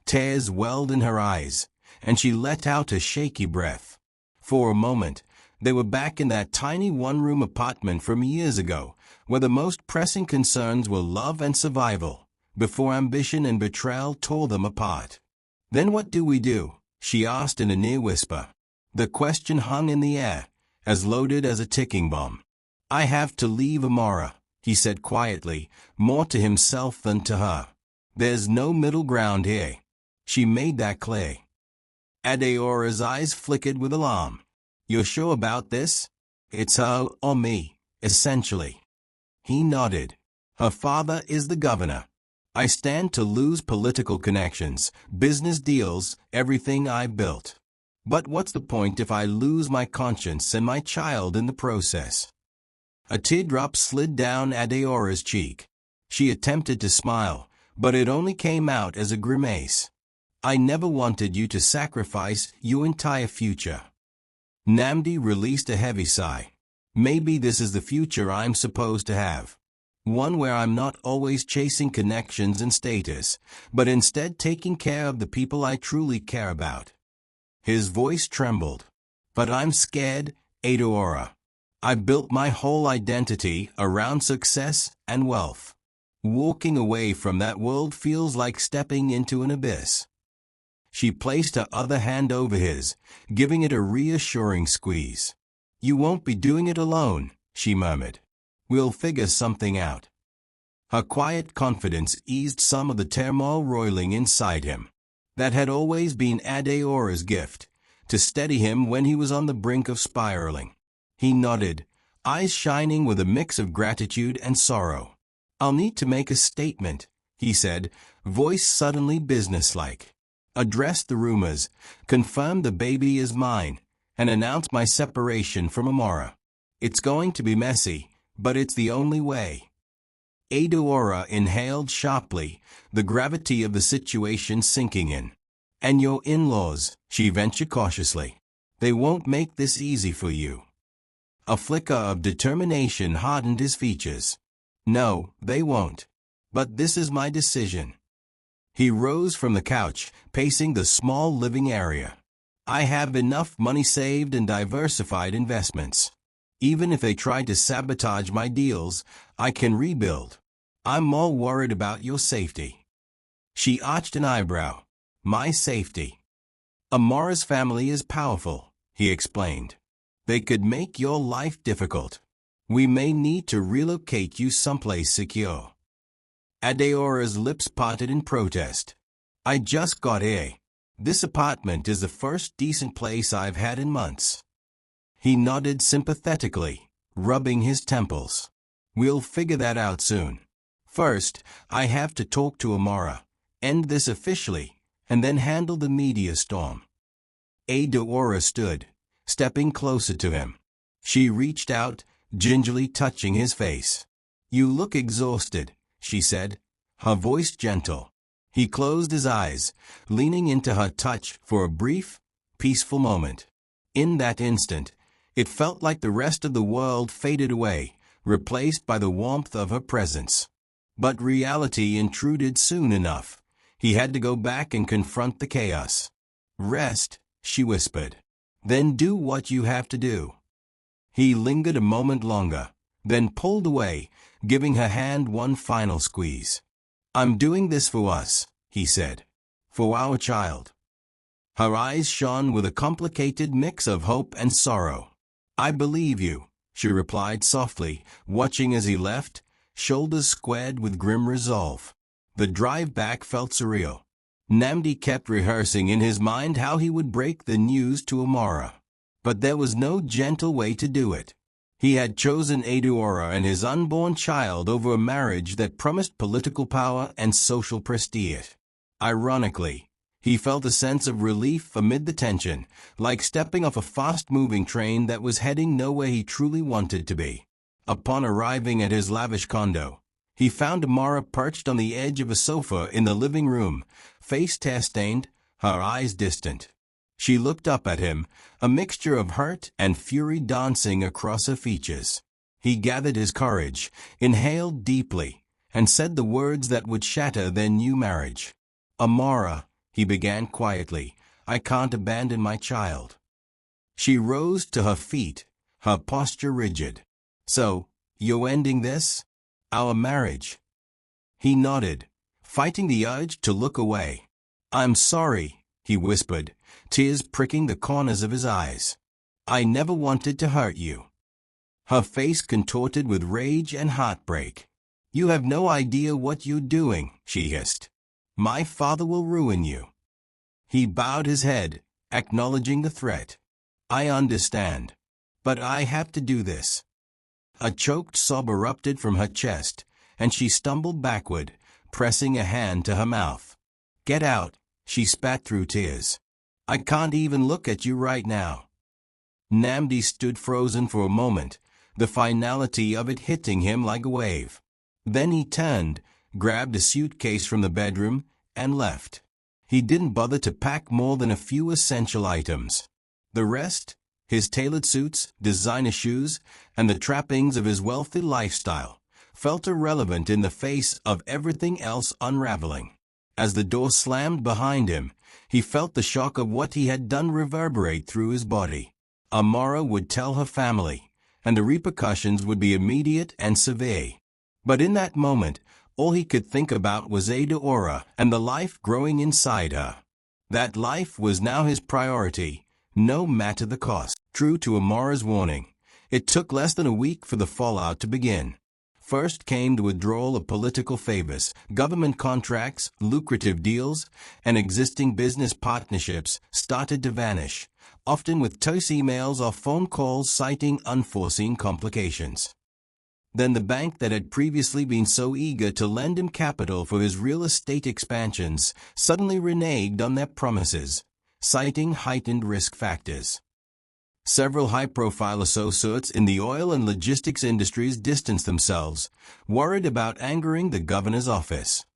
Tears welled in her eyes, and she let out a shaky breath. For a moment, they were back in that tiny one-room apartment from years ago, where the most pressing concerns were love and survival, before ambition and betrayal tore them apart. "Then what do we do?" she asked in a near whisper. The question hung in the air, as loaded as a ticking bomb. "I have to leave Amara," he said quietly, more to himself than to her. "There's no middle ground here." She made that clear. Adeora's eyes flickered with alarm. "You're sure about this? It's her or me, essentially." He nodded. "Her father is the governor. I stand to lose political connections, business deals, everything I built. But what's the point if I lose my conscience and my child in the process?" A teardrop slid down Adeora's cheek. She attempted to smile, but it only came out as a grimace. I never wanted you to sacrifice your entire future. Nnamdi released a heavy sigh. Maybe this is the future I'm supposed to have. One where I'm not always chasing connections and status, but instead taking care of the people I truly care about. His voice trembled. But I'm scared, Adaora. I built my whole identity around success and wealth. Walking away from that world feels like stepping into an abyss. She placed her other hand over his, giving it a reassuring squeeze. You won't be doing it alone, she murmured. We'll figure something out. Her quiet confidence eased some of the turmoil roiling inside him. That had always been Adaora's gift, to steady him when he was on the brink of spiraling. He nodded, eyes shining with a mix of gratitude and sorrow. I'll need to make a statement, he said, voice suddenly businesslike. Address the rumors, confirm the baby is mine, and announce my separation from Amara. It's going to be messy, but it's the only way. Adaora inhaled sharply, the gravity of the situation sinking in. And your in-laws, she ventured cautiously. They won't make this easy for you. A flicker of determination hardened his features. No, they won't. But this is my decision. He rose from the couch, pacing the small living area. I have enough money saved in diversified investments. Even if they try to sabotage my deals, I can rebuild. I'm more worried about your safety. She arched an eyebrow. My safety. Amara's family is powerful, he explained. They could make your life difficult. We may need to relocate you someplace secure. Adaora's lips parted in protest. I just got here. This apartment is the first decent place I've had in months. He nodded sympathetically, rubbing his temples. We'll figure that out soon. First, I have to talk to Amara, end this officially, and then handle the media storm. Adaora stood, stepping closer to him. She reached out, gingerly touching his face. You look exhausted, she said, her voice gentle. He closed his eyes, leaning into her touch for a brief, peaceful moment. In that instant, it felt like the rest of the world faded away, replaced by the warmth of her presence. But reality intruded soon enough. He had to go back and confront the chaos. Rest, she whispered. Then do what you have to do. He lingered a moment longer, then pulled away, giving her hand one final squeeze. I'm doing this for us, he said. For our child. Her eyes shone with a complicated mix of hope and sorrow. I believe you, she replied softly, watching as he left, shoulders squared with grim resolve. The drive back felt surreal. Nnamdi kept rehearsing in his mind how he would break the news to Amara. But there was no gentle way to do it. He had chosen Adaora and his unborn child over a marriage that promised political power and social prestige. Ironically, he felt a sense of relief amid the tension, like stepping off a fast-moving train that was heading nowhere he truly wanted to be. Upon arriving at his lavish condo, he found Amara perched on the edge of a sofa in the living room, face tear-stained, her eyes distant. She looked up at him, a mixture of hurt and fury dancing across her features. He gathered his courage, inhaled deeply, and said the words that would shatter their new marriage. Amara, he began quietly, I can't abandon my child. She rose to her feet, her posture rigid. So, you're ending this? Our marriage? He nodded, fighting the urge to look away. I'm sorry, he whispered, tears pricking the corners of his eyes. I never wanted to hurt you. Her face contorted with rage and heartbreak. You have no idea what you're doing, she hissed. My father will ruin you. He bowed his head, acknowledging the threat. I understand. But I have to do this. A choked sob erupted from her chest, and she stumbled backward, pressing a hand to her mouth. Get out, she spat through tears. I can't even look at you right now. Nnamdi stood frozen for a moment, the finality of it hitting him like a wave. Then he turned, grabbed a suitcase from the bedroom, and left. He didn't bother to pack more than a few essential items. The rest, his tailored suits, designer shoes, and the trappings of his wealthy lifestyle, felt irrelevant in the face of everything else unraveling. As the door slammed behind him, he felt the shock of what he had done reverberate through his body. Amara would tell her family, and the repercussions would be immediate and severe. But in that moment, all he could think about was Adaora and the life growing inside her. That life was now his priority, no matter the cost. True to Amara's warning, it took less than a week for the fallout to begin. First came the withdrawal of political favors, government contracts, lucrative deals, and existing business partnerships started to vanish, often with terse emails or phone calls citing unforeseen complications. Then the bank that had previously been so eager to lend him capital for his real estate expansions suddenly reneged on their promises, citing heightened risk factors. Several high-profile associates in the oil and logistics industries distanced themselves, worried about angering the governor's office.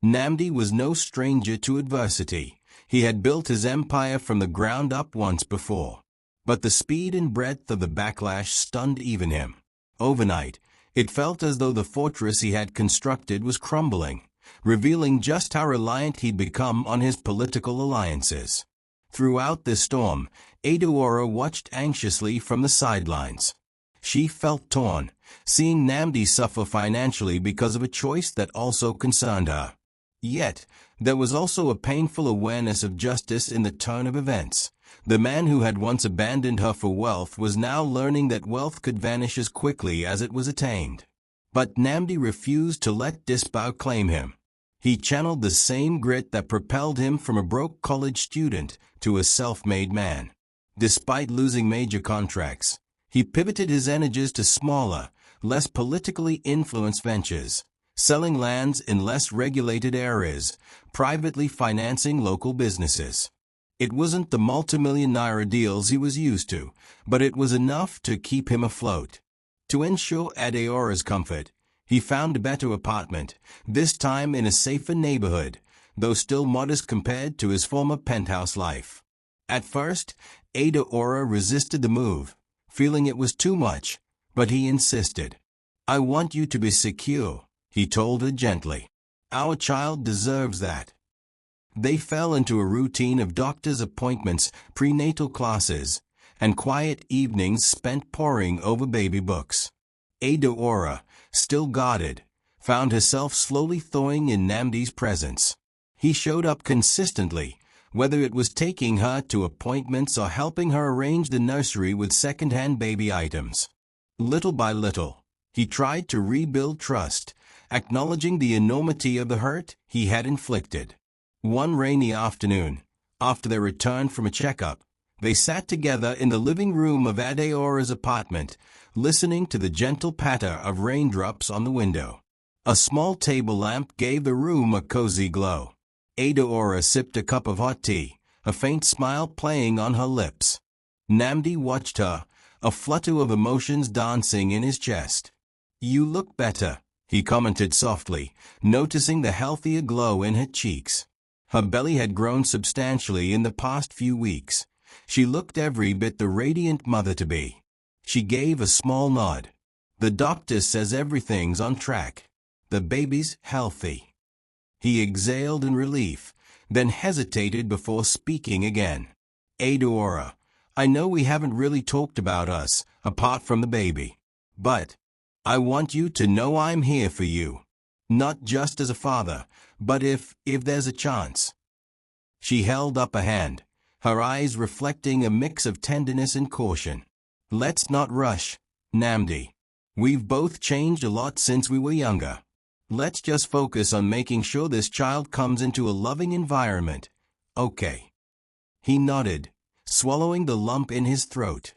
Nnamdi was no stranger to adversity. He had built his empire from the ground up once before. But the speed and breadth of the backlash stunned even him. Overnight, it felt as though the fortress he had constructed was crumbling, revealing just how reliant he'd become on his political alliances. Throughout this storm, Adaora watched anxiously from the sidelines. She felt torn, seeing Nnamdi suffer financially because of a choice that also concerned her. Yet, there was also a painful awareness of justice in the turn of events. The man who had once abandoned her for wealth was now learning that wealth could vanish as quickly as it was attained. But Nnamdi refused to let disbelief claim him. He channeled the same grit that propelled him from a broke college student to a self-made man. Despite losing major contracts, he pivoted his energies to smaller, less politically influenced ventures, selling lands in less regulated areas, privately financing local businesses. It wasn't the multimillion-naira deals he was used to, but it was enough to keep him afloat. To ensure Adaora's comfort, he found a better apartment, this time in a safer neighborhood, though still modest compared to his former penthouse life. At first, Adaora resisted the move, feeling it was too much, but he insisted. "I want you to be secure," he told her gently. "Our child deserves that." They fell into a routine of doctor's appointments, prenatal classes, and quiet evenings spent poring over baby books. Adaora, still guarded, found herself slowly thawing in Nnamdi's presence. He showed up consistently, whether it was taking her to appointments or helping her arrange the nursery with second-hand baby items. Little by little, he tried to rebuild trust, acknowledging the enormity of the hurt he had inflicted. One rainy afternoon, after their return from a checkup, they sat together in the living room of Adaora's apartment, listening to the gentle patter of raindrops on the window. A small table lamp gave the room a cozy glow. Adaora sipped a cup of hot tea, a faint smile playing on her lips. Nnamdi watched her, a flutter of emotions dancing in his chest. "You look better," he commented softly, noticing the healthier glow in her cheeks. Her belly had grown substantially in the past few weeks. She looked every bit the radiant mother-to-be. She gave a small nod. "The doctor says everything's on track. The baby's healthy." He exhaled in relief, then hesitated before speaking again. "Adaora, I know we haven't really talked about us, apart from the baby. But I want you to know I'm here for you. Not just as a father, but if there's a chance." She held up a hand, her eyes reflecting a mix of tenderness and caution. "Let's not rush, Nnamdi. We've both changed a lot since we were younger. Let's just focus on making sure this child comes into a loving environment, okay?" He nodded, swallowing the lump in his throat.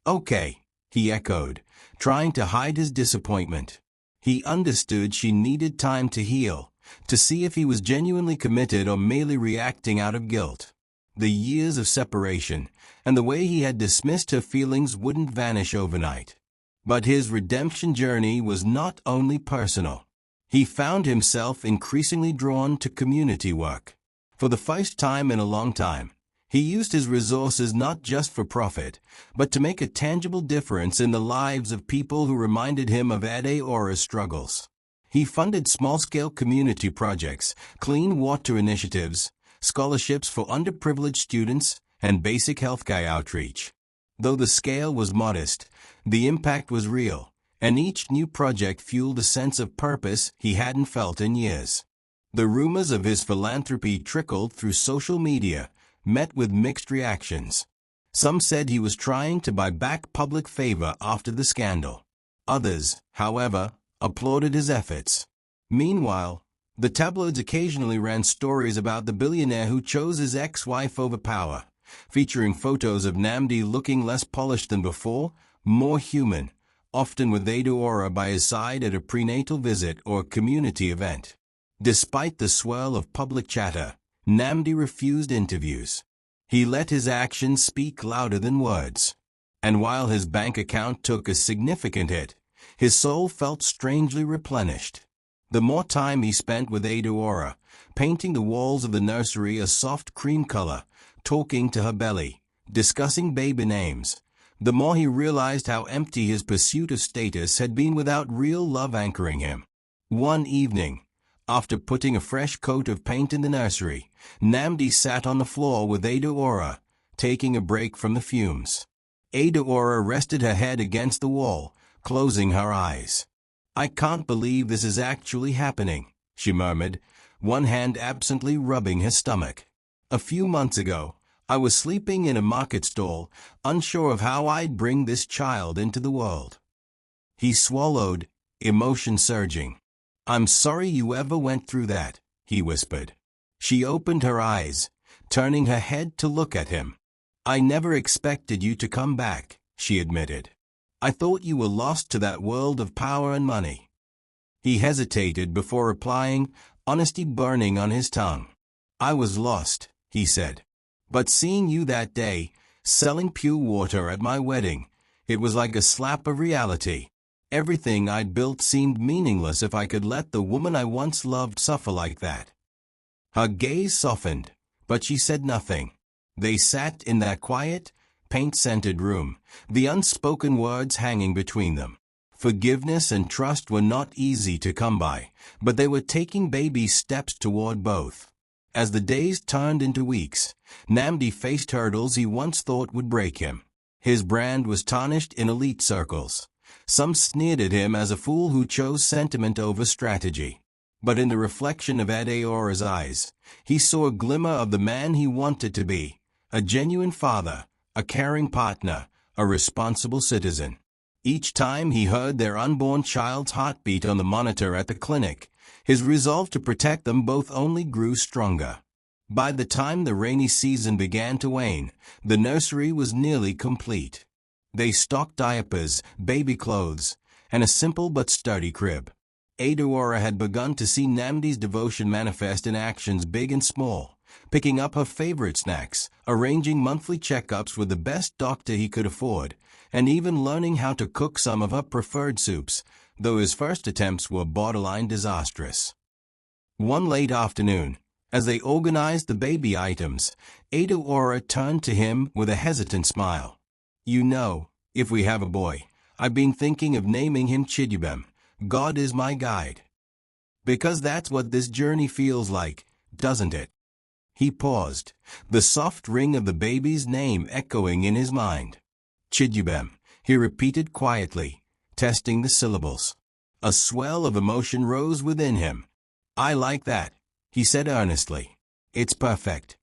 "Okay," he echoed, trying to hide his disappointment. He understood she needed time to heal, to see if he was genuinely committed or merely reacting out of guilt. The years of separation and the way he had dismissed her feelings wouldn't vanish overnight. But his redemption journey was not only personal. He found himself increasingly drawn to community work. For the first time in a long time, he used his resources not just for profit, but to make a tangible difference in the lives of people who reminded him of Adeora's struggles. He funded small-scale community projects, clean water initiatives, scholarships for underprivileged students, and basic healthcare outreach. Though the scale was modest, the impact was real, and each new project fueled a sense of purpose he hadn't felt in years. The rumors of his philanthropy trickled through social media, met with mixed reactions. Some said he was trying to buy back public favor after the scandal. Others, however, applauded his efforts. Meanwhile, the tabloids occasionally ran stories about the billionaire who chose his ex-wife over power, featuring photos of Nnamdi looking less polished than before, more human, often with Adeora by his side at a prenatal visit or community event. Despite the swirl of public chatter, Nnamdi refused interviews. He let his actions speak louder than words. And while his bank account took a significant hit, his soul felt strangely replenished. The more time he spent with Adeora, painting the walls of the nursery a soft cream color, talking to her belly, discussing baby names, the more he realized how empty his pursuit of status had been without real love anchoring him. One evening, after putting a fresh coat of paint in the nursery, Nnamdi sat on the floor with Adeora, taking a break from the fumes. Adeora rested her head against the wall, closing her eyes. "I can't believe this is actually happening," she murmured, one hand absently rubbing his stomach. "A few months ago, I was sleeping in a market stall, unsure of how I'd bring this child into the world." He swallowed, emotion surging. "I'm sorry you ever went through that," he whispered. She opened her eyes, turning her head to look at him. "I never expected you to come back," she admitted. "I thought you were lost to that world of power and money." He hesitated before replying, honesty burning on his tongue. "I was lost," he said. "But seeing you that day, selling pure water at my wedding, it was like a slap of reality. Everything I'd built seemed meaningless if I could let the woman I once loved suffer like that." Her gaze softened, but she said nothing. They sat in that quiet, paint-scented room, the unspoken words hanging between them. Forgiveness and trust were not easy to come by, but they were taking baby steps toward both. As the days turned into weeks, Nnamdi faced hurdles he once thought would break him. His brand was tarnished in elite circles. Some sneered at him as a fool who chose sentiment over strategy. But in the reflection of Adeora's eyes, he saw a glimmer of the man he wanted to be, a genuine father, a caring partner, a responsible citizen. Each time he heard their unborn child's heartbeat on the monitor at the clinic, his resolve to protect them both only grew stronger. By the time the rainy season began to wane, the nursery was nearly complete. They stocked diapers, baby clothes, and a simple but sturdy crib. Adeora had begun to see Nnamdi's devotion manifest in actions big and small, picking up her favorite snacks, arranging monthly checkups with the best doctor he could afford, and even learning how to cook some of her preferred soups, though his first attempts were borderline disastrous. One late afternoon, as they organized the baby items, Adeora turned to him with a hesitant smile. "You know, if we have a boy, I've been thinking of naming him Chidubem. God is my guide. Because that's what this journey feels like, doesn't it?" He paused, the soft ring of the baby's name echoing in his mind. "Chidubem," he repeated quietly, testing the syllables. A swell of emotion rose within him. "I like that," he said earnestly. "It's perfect."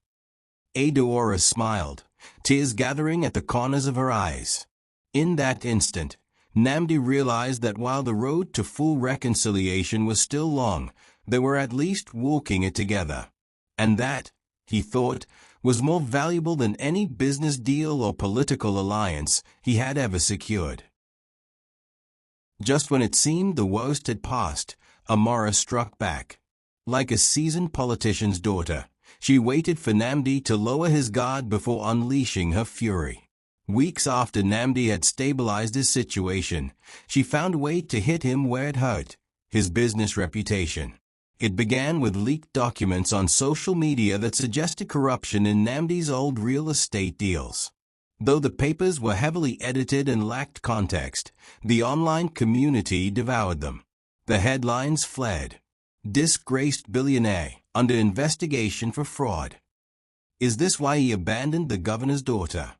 Adeora smiled, tears gathering at the corners of her eyes. In that instant, Nnamdi realized that while the road to full reconciliation was still long, they were at least walking it together. And that, he thought, was more valuable than any business deal or political alliance he had ever secured. Just when it seemed the worst had passed, Amara struck back. Like a seasoned politician's daughter, she waited for Nnamdi to lower his guard before unleashing her fury. Weeks after Nnamdi had stabilized his situation, she found a way to hit him where it hurt, his business reputation. It began with leaked documents on social media that suggested corruption in Nnamdi's old real estate deals. Though the papers were heavily edited and lacked context, the online community devoured them. The headlines fled. Disgraced billionaire, under investigation for fraud. Is this why he abandoned the governor's daughter?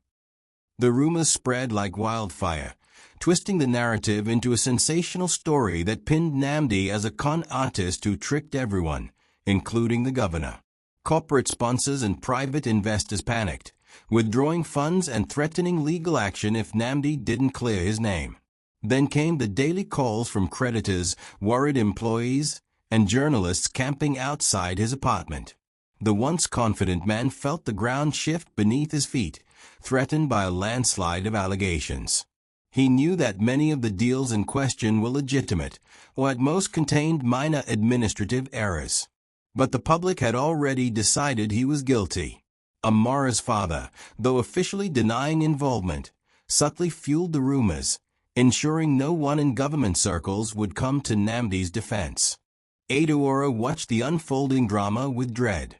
The rumors spread like wildfire, twisting the narrative into a sensational story that pinned Nnamdi as a con artist who tricked everyone, including the governor. Corporate sponsors and private investors panicked, withdrawing funds and threatening legal action if Nnamdi didn't clear his name. Then came the daily calls from creditors, worried employees, and journalists camping outside his apartment. The once confident man felt the ground shift beneath his feet, threatened by a landslide of allegations. He knew that many of the deals in question were legitimate, or at most contained minor administrative errors. But the public had already decided he was guilty. Amara's father, though officially denying involvement, subtly fueled the rumors, ensuring no one in government circles would come to Nnamdi's defense. Adaora watched the unfolding drama with dread.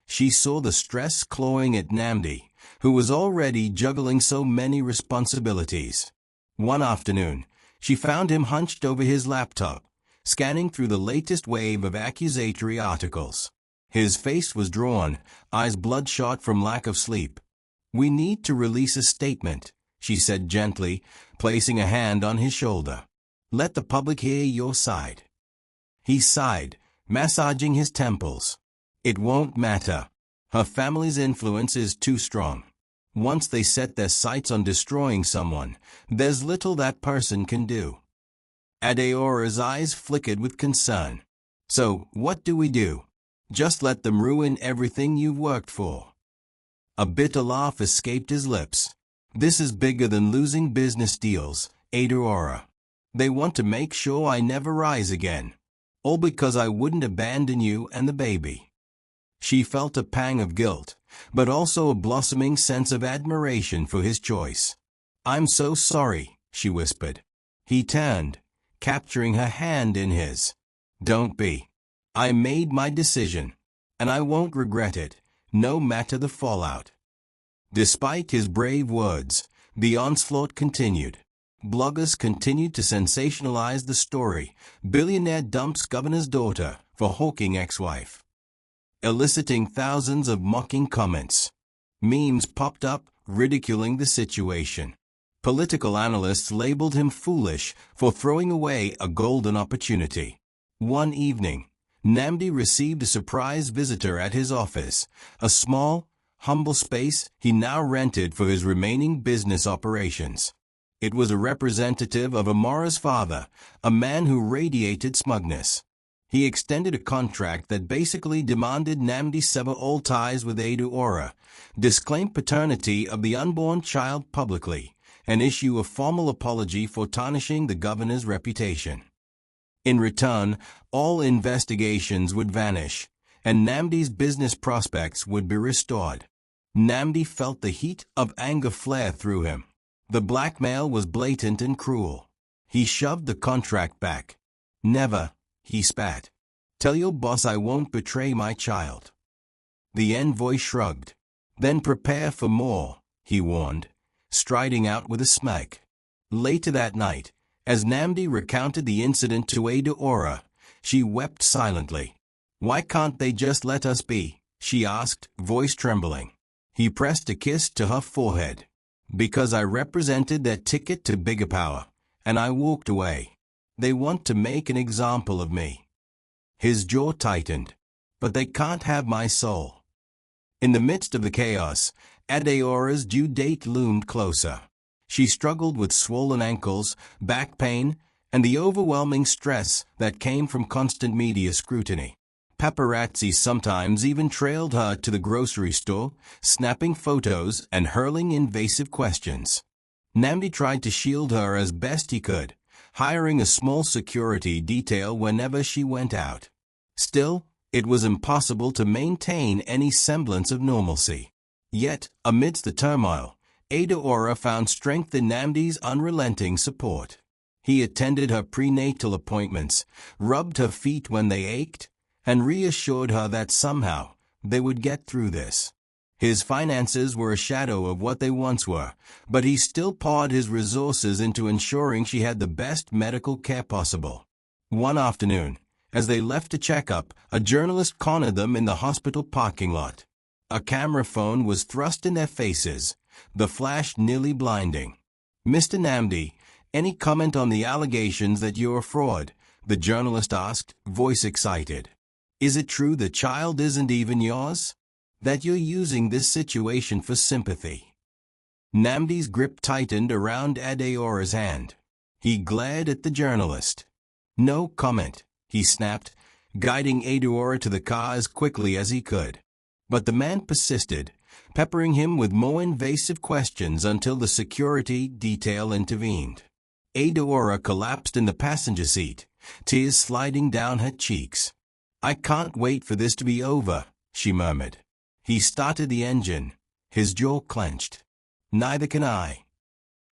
She saw the stress clawing at Nnamdi, who was already juggling so many responsibilities. One afternoon, she found him hunched over his laptop, scanning through the latest wave of accusatory articles. His face was drawn, eyes bloodshot from lack of sleep. "We need to release a statement," she said gently, placing a hand on his shoulder. "Let the public hear your side." He sighed, massaging his temples. "It won't matter. Her family's influence is too strong. Once they set their sights on destroying someone, there's little that person can do." Adaora's eyes flickered with concern. "So, what do we do? Just let them ruin everything you've worked for?" A bitter laugh escaped his lips. "This is bigger than losing business deals, Adaora. They want to make sure I never rise again. All because I wouldn't abandon you and the baby." She felt a pang of guilt, but also a blossoming sense of admiration for his choice. "I'm so sorry," she whispered. He turned, capturing her hand in his. "Don't be. I made my decision, and I won't regret it, no matter the fallout." Despite his brave words, the onslaught continued. Bloggers continued to sensationalize the story. Billionaire dumps governor's daughter for hawking ex-wife, eliciting thousands of mocking comments. Memes popped up, ridiculing the situation. Political analysts labeled him foolish for throwing away a golden opportunity. One evening, Nnamdi received a surprise visitor at his office, a small, humble space he now rented for his remaining business operations. It was a representative of Amara's father, a man who radiated smugness. He extended a contract that basically demanded Nnamdi sever all ties with Adaora, disclaim paternity of the unborn child publicly, and issue a formal apology for tarnishing the governor's reputation. In return, all investigations would vanish, and Nnamdi's business prospects would be restored. Nnamdi felt the heat of anger flare through him. The blackmail was blatant and cruel. He shoved the contract back. "Never," he spat. "Tell your boss I won't betray my child." The envoy shrugged. "Then prepare for more," he warned, striding out with a smirk. Later that night, as Nnamdi recounted the incident to Adaora, she wept silently. "Why can't they just let us be?" she asked, voice trembling. He pressed a kiss to her forehead. "Because I represented their ticket to bigger power, and I walked away. They want to make an example of me." His jaw tightened. "But they can't have my soul." In the midst of the chaos, Adaora's due date loomed closer. She struggled with swollen ankles, back pain, and the overwhelming stress that came from constant media scrutiny. Paparazzi sometimes even trailed her to the grocery store, snapping photos and hurling invasive questions. Nnamdi tried to shield her as best he could, hiring a small security detail whenever she went out. Still, it was impossible to maintain any semblance of normalcy. Yet, amidst the turmoil, Adaora found strength in Nnamdi's unrelenting support. He attended her prenatal appointments, rubbed her feet when they ached, and reassured her that somehow they would get through this. His finances were a shadow of what they once were, but he still poured his resources into ensuring she had the best medical care possible. One afternoon, as they left a checkup, a journalist cornered them in the hospital parking lot. A camera phone was thrust in their faces, the flash nearly blinding. "Mr. Nnamdi, any comment on the allegations that you're a fraud?" the journalist asked, voice excited. "Is it true the child isn't even yours? That you're using this situation for sympathy?" Nnamdi's grip tightened around Adeora's hand. He glared at the journalist. "No comment," he snapped, guiding Adeora to the car as quickly as he could. But the man persisted, peppering him with more invasive questions until the security detail intervened. Adeora collapsed in the passenger seat, tears sliding down her cheeks. "I can't wait for this to be over," she murmured. He started the engine, his jaw clenched. "Neither can I."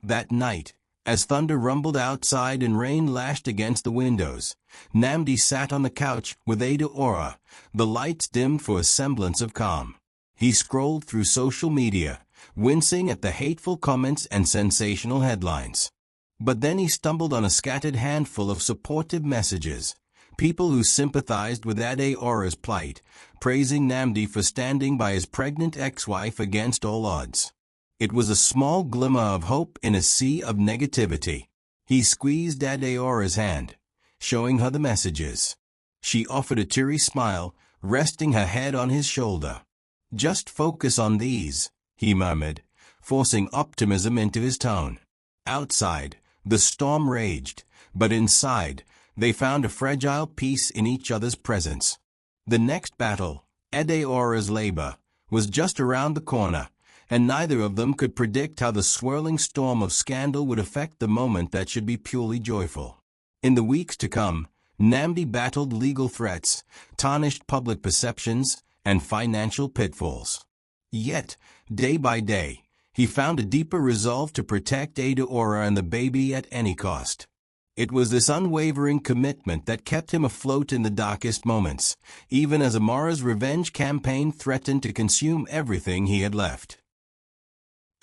That night, as thunder rumbled outside and rain lashed against the windows, Nnamdi sat on the couch with Adeora, the lights dimmed for a semblance of calm. He scrolled through social media, wincing at the hateful comments and sensational headlines. But then he stumbled on a scattered handful of supportive messages, people who sympathized with Adeora's plight, praising Nnamdi for standing by his pregnant ex-wife against all odds. It was a small glimmer of hope in a sea of negativity. He squeezed Adeora's hand, showing her the messages. She offered a teary smile, resting her head on his shoulder. "Just focus on these," he murmured, forcing optimism into his tone. Outside, the storm raged, but inside, they found a fragile peace in each other's presence. The next battle, Adeora's labor, was just around the corner, and neither of them could predict how the swirling storm of scandal would affect the moment that should be purely joyful. In the weeks to come, Nnamdi battled legal threats, tarnished public perceptions, and financial pitfalls. Yet, day by day, he found a deeper resolve to protect Adeora and the baby at any cost. It was this unwavering commitment that kept him afloat in the darkest moments, even as Amara's revenge campaign threatened to consume everything he had left.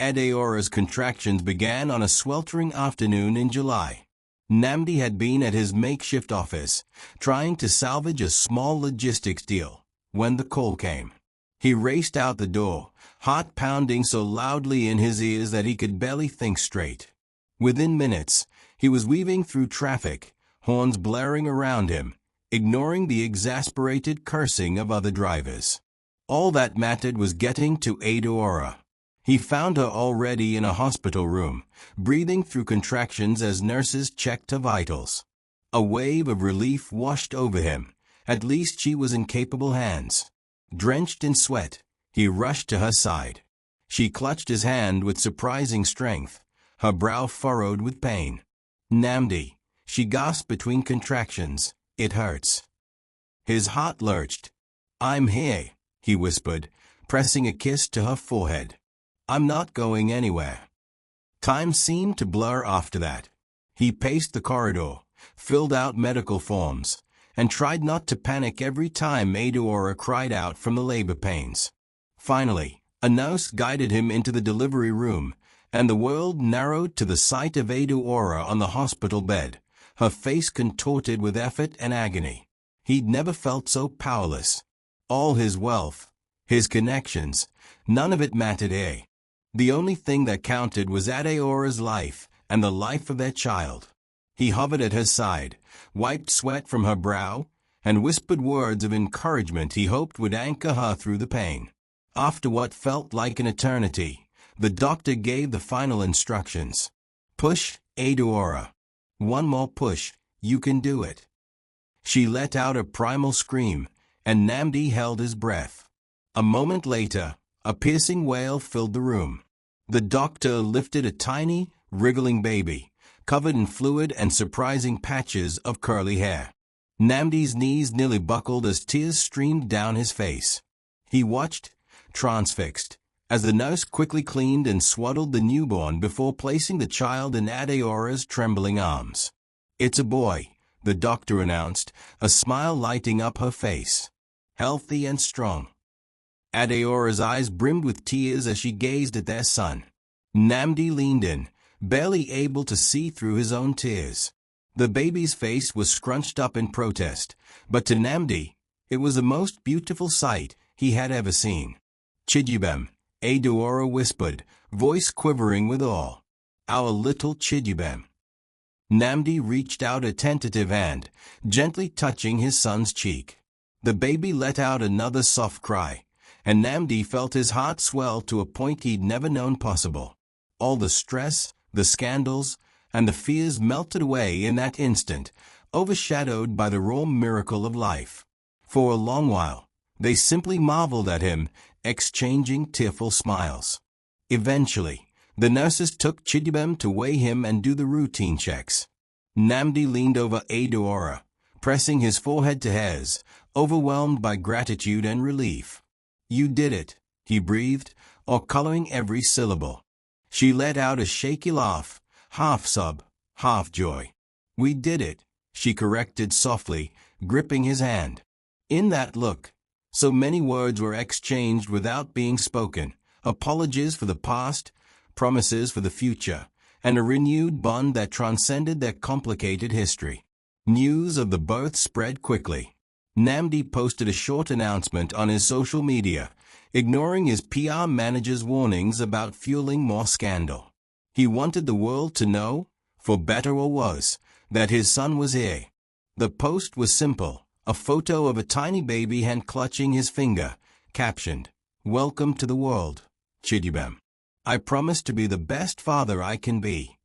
Adeora's contractions began on a sweltering afternoon in July. Nnamdi had been at his makeshift office, trying to salvage a small logistics deal, when the call came. He raced out the door, heart pounding so loudly in his ears that he could barely think straight. Within minutes, he was weaving through traffic, horns blaring around him, ignoring the exasperated cursing of other drivers. All that mattered was getting to Adeora. He found her already in a hospital room, breathing through contractions as nurses checked her vitals. A wave of relief washed over him. At least she was in capable hands. Drenched in sweat, he rushed to her side. She clutched his hand with surprising strength, her brow furrowed with pain. "Nnamdi," she gasped between contractions, "it hurts." His heart lurched. "I'm here," he whispered, pressing a kiss to her forehead. "I'm not going anywhere." Time seemed to blur after that. He paced the corridor, filled out medical forms, and tried not to panic every time Adeora cried out from the labor pains. Finally, a nurse guided him into the delivery room, and the world narrowed to the sight of Adeora on the hospital bed, her face contorted with effort and agony. He'd never felt so powerless. All his wealth, his connections, none of it mattered here. The only thing that counted was Adeora's life and the life of their child. He hovered at her side, wiped sweat from her brow, and whispered words of encouragement he hoped would anchor her through the pain. After what felt like an eternity, the doctor gave the final instructions. "Push, Adeora. One more push, you can do it." She let out a primal scream, and Nnamdi held his breath. A moment later, a piercing wail filled the room. The doctor lifted a tiny, wriggling baby, covered in fluid and surprising patches of curly hair. Nnamdi's knees nearly buckled as tears streamed down his face. He watched, transfixed, as the nurse quickly cleaned and swaddled the newborn before placing the child in Adeora's trembling arms. "It's a boy," the doctor announced, a smile lighting up her face. Healthy and strong. Adeora's eyes brimmed with tears as she gazed at their son. Nnamdi leaned in, barely able to see through his own tears. The baby's face was scrunched up in protest, but to Nnamdi, it was the most beautiful sight he had ever seen. Chidubem, Adeora whispered, voice quivering with awe. Our little Chidubem. Nnamdi reached out a tentative hand, gently touching his son's cheek. The baby let out another soft cry, and Nnamdi felt his heart swell to a point he'd never known possible. All the stress, the scandals, and the fears melted away in that instant, overshadowed by the raw miracle of life. For a long while, they simply marveled at him, exchanging tearful smiles. Eventually, the nurses took Chidubem to weigh him and do the routine checks. Nnamdi leaned over Adeora, pressing his forehead to hers, overwhelmed by gratitude and relief. You did it, he breathed, or coloring every syllable. She let out a shaky laugh, half sob, half joy. We did it, she corrected softly, gripping his hand. In that look, so many words were exchanged without being spoken, apologies for the past, promises for the future, and a renewed bond that transcended their complicated history. News of the birth spread quickly. Nnamdi posted a short announcement on his social media, ignoring his PR manager's warnings about fueling more scandal. He wanted the world to know, for better or worse, that his son was here. The post was simple, a photo of a tiny baby hand clutching his finger, captioned, Welcome to the world, Chidubem. I promise to be the best father I can be.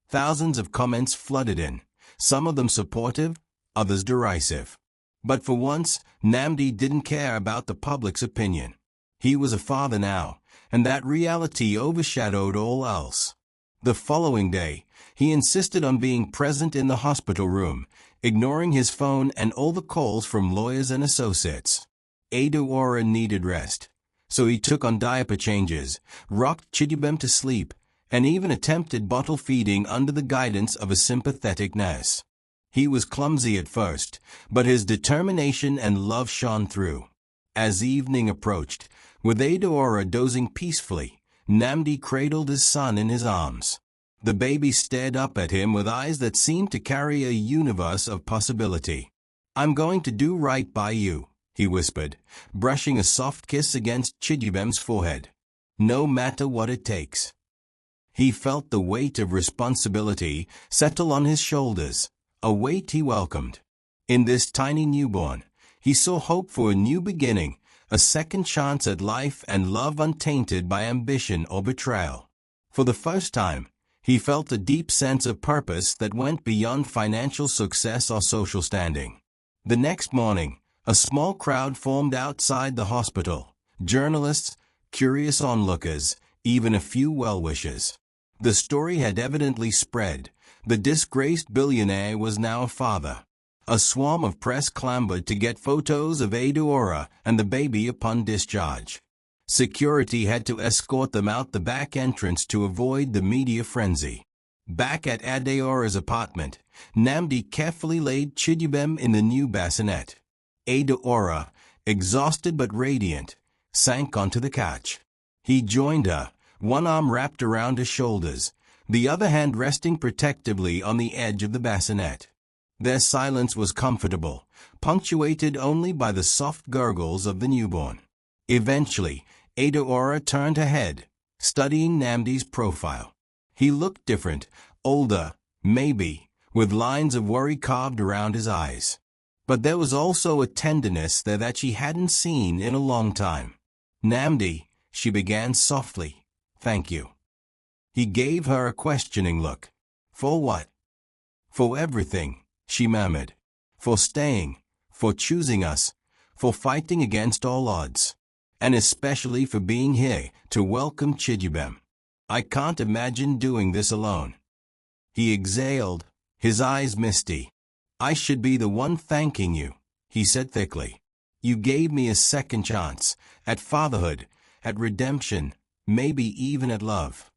Thousands of comments flooded in, some of them supportive, others derisive. But for once, Nnamdi didn't care about the public's opinion. He was a father now, and that reality overshadowed all else. The following day, he insisted on being present in the hospital room, ignoring his phone and all the calls from lawyers and associates. Adeora needed rest, so he took on diaper changes, rocked Chidubem to sleep, and even attempted bottle feeding under the guidance of a sympathetic nurse. He was clumsy at first, but his determination and love shone through. As evening approached, with Adeora dozing peacefully, Nnamdi cradled his son in his arms. The baby stared up at him with eyes that seemed to carry a universe of possibility. I'm going to do right by you, he whispered, brushing a soft kiss against Chidubem's forehead. No matter what it takes. He felt the weight of responsibility settle on his shoulders, a weight he welcomed. In this tiny newborn, he saw hope for a new beginning, a second chance at life and love untainted by ambition or betrayal. For the first time, he felt a deep sense of purpose that went beyond financial success or social standing. The next morning, a small crowd formed outside the hospital, journalists, curious onlookers, even a few well-wishers. The story had evidently spread. The disgraced billionaire was now a father. A swarm of press clambered to get photos of Adeora and the baby upon discharge. Security had to escort them out the back entrance to avoid the media frenzy. Back at Adeora's apartment, Nnamdi carefully laid Chidubem in the new bassinet. Adeora, exhausted but radiant, sank onto the couch. He joined her, one arm wrapped around his shoulders, the other hand resting protectively on the edge of the bassinet. Their silence was comfortable, punctuated only by the soft gurgles of the newborn. Eventually, Adeora turned her head, studying Nnamdi's profile. He looked different, older, maybe, with lines of worry carved around his eyes. But there was also a tenderness there that she hadn't seen in a long time. Nnamdi, she began softly, thank you. He gave her a questioning look. For what? For everything, she murmured. For staying, for choosing us, for fighting against all odds. And especially for being here to welcome Chidubem. I can't imagine doing this alone. He exhaled, his eyes misty. I should be the one thanking you, he said thickly. You gave me a second chance, at fatherhood, at redemption, maybe even at love.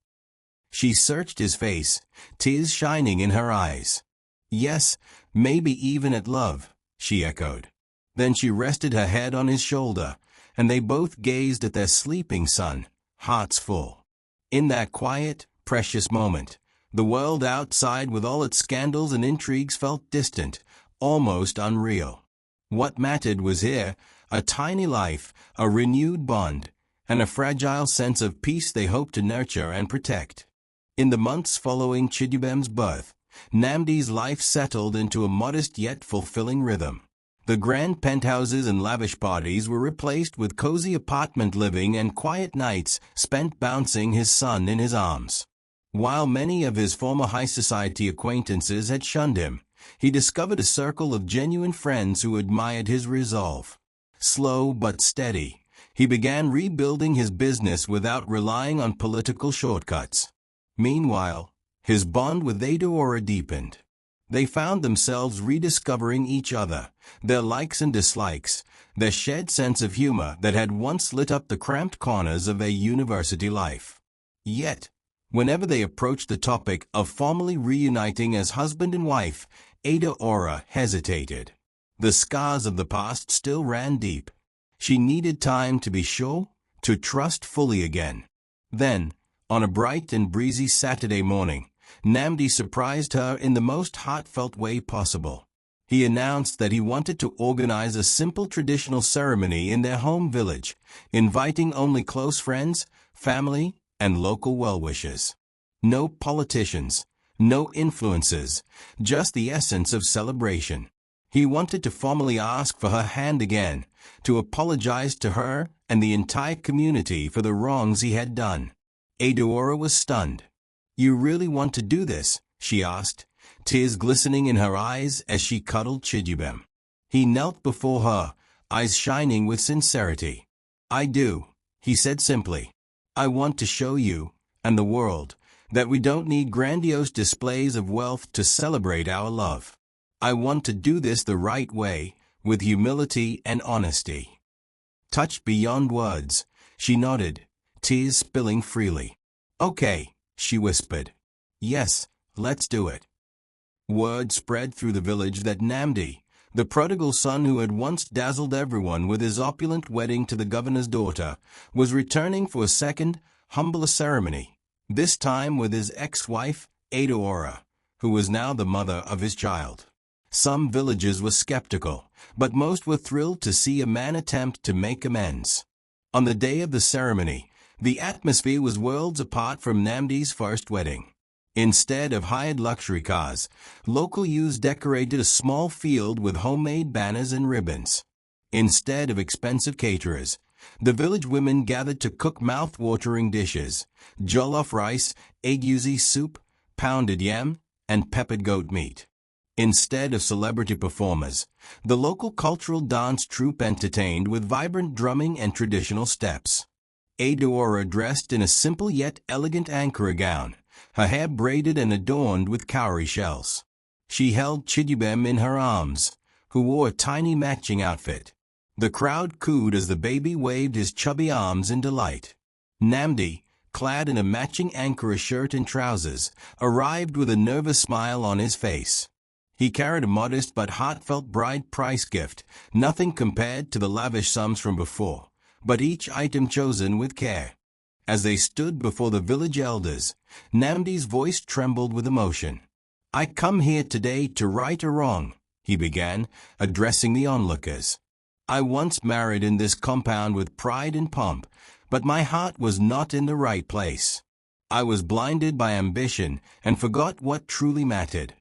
She searched his face, tears shining in her eyes. Yes, Maybe even at love, she echoed. Then she rested her head on his shoulder, and they both gazed at their sleeping son, hearts full. In that quiet, precious moment, the world outside with all its scandals and intrigues felt distant, almost unreal. What mattered was here, a tiny life, a renewed bond, and a fragile sense of peace they hoped to nurture and protect. In the months following Chidubem's birth, Nnamdi's life settled into a modest yet fulfilling rhythm. The grand penthouses and lavish parties were replaced with cozy apartment living and quiet nights spent bouncing his son in his arms. While many of his former high society acquaintances had shunned him, he discovered a circle of genuine friends who admired his resolve. Slow but steady, he began rebuilding his business without relying on political shortcuts. Meanwhile, his bond with Adaora deepened. They found themselves rediscovering each other, their likes and dislikes, their shared sense of humor that had once lit up the cramped corners of their university life. Yet, whenever they approached the topic of formally reuniting as husband and wife, Adaora hesitated. The scars of the past still ran deep. She needed time to be sure, to trust fully again. Then, on a bright and breezy Saturday morning, Nnamdi surprised her in the most heartfelt way possible. He announced that he wanted to organize a simple traditional ceremony in their home village, inviting only close friends, family, and local well-wishers. No politicians, no influences, just the essence of celebration. He wanted to formally ask for her hand again, to apologize to her and the entire community for the wrongs he had done. Adaora was stunned. "You really want to do this?" she asked, tears glistening in her eyes as she cuddled Chidubem. He knelt before her, eyes shining with sincerity. "I do," he said simply. "I want to show you, and the world, that we don't need grandiose displays of wealth to celebrate our love. I want to do this the right way, with humility and honesty." Touched beyond words, she nodded, tears spilling freely. "Okay," she whispered. "Yes, let's do it." Word spread through the village that Nnamdi, the prodigal son who had once dazzled everyone with his opulent wedding to the governor's daughter, was returning for a second, humbler ceremony, this time with his ex-wife, Adaora, who was now the mother of his child. Some villagers were skeptical, but most were thrilled to see a man attempt to make amends. On the day of the ceremony, the atmosphere was worlds apart from Nnamdi's first wedding. Instead of hired luxury cars, local youths decorated a small field with homemade banners and ribbons. Instead of expensive caterers, the village women gathered to cook mouth-watering dishes: jollof rice, egusi soup, pounded yam, and peppered goat meat. Instead of celebrity performers, the local cultural dance troupe entertained with vibrant drumming and traditional steps. Adaora dressed in a simple yet elegant Ankara gown, her hair braided and adorned with cowrie shells. She held Chidubem in her arms, who wore a tiny matching outfit. The crowd cooed as the baby waved his chubby arms in delight. Nnamdi, clad in a matching Ankara shirt and trousers, arrived with a nervous smile on his face. He carried a modest but heartfelt bride price gift, nothing compared to the lavish sums from before, but each item chosen with care. As they stood before the village elders, Nnamdi's voice trembled with emotion. "I come here today to right a wrong," he began, addressing the onlookers. "I once married in this compound with pride and pomp, but my heart was not in the right place. I was blinded by ambition and forgot what truly mattered.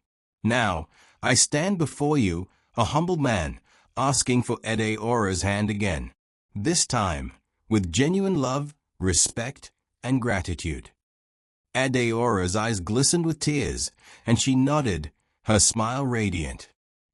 Now, I stand before you, a humble man, asking for Adaora's hand again. This time, with genuine love, respect, and gratitude." Adaora's eyes glistened with tears, and she nodded, her smile radiant.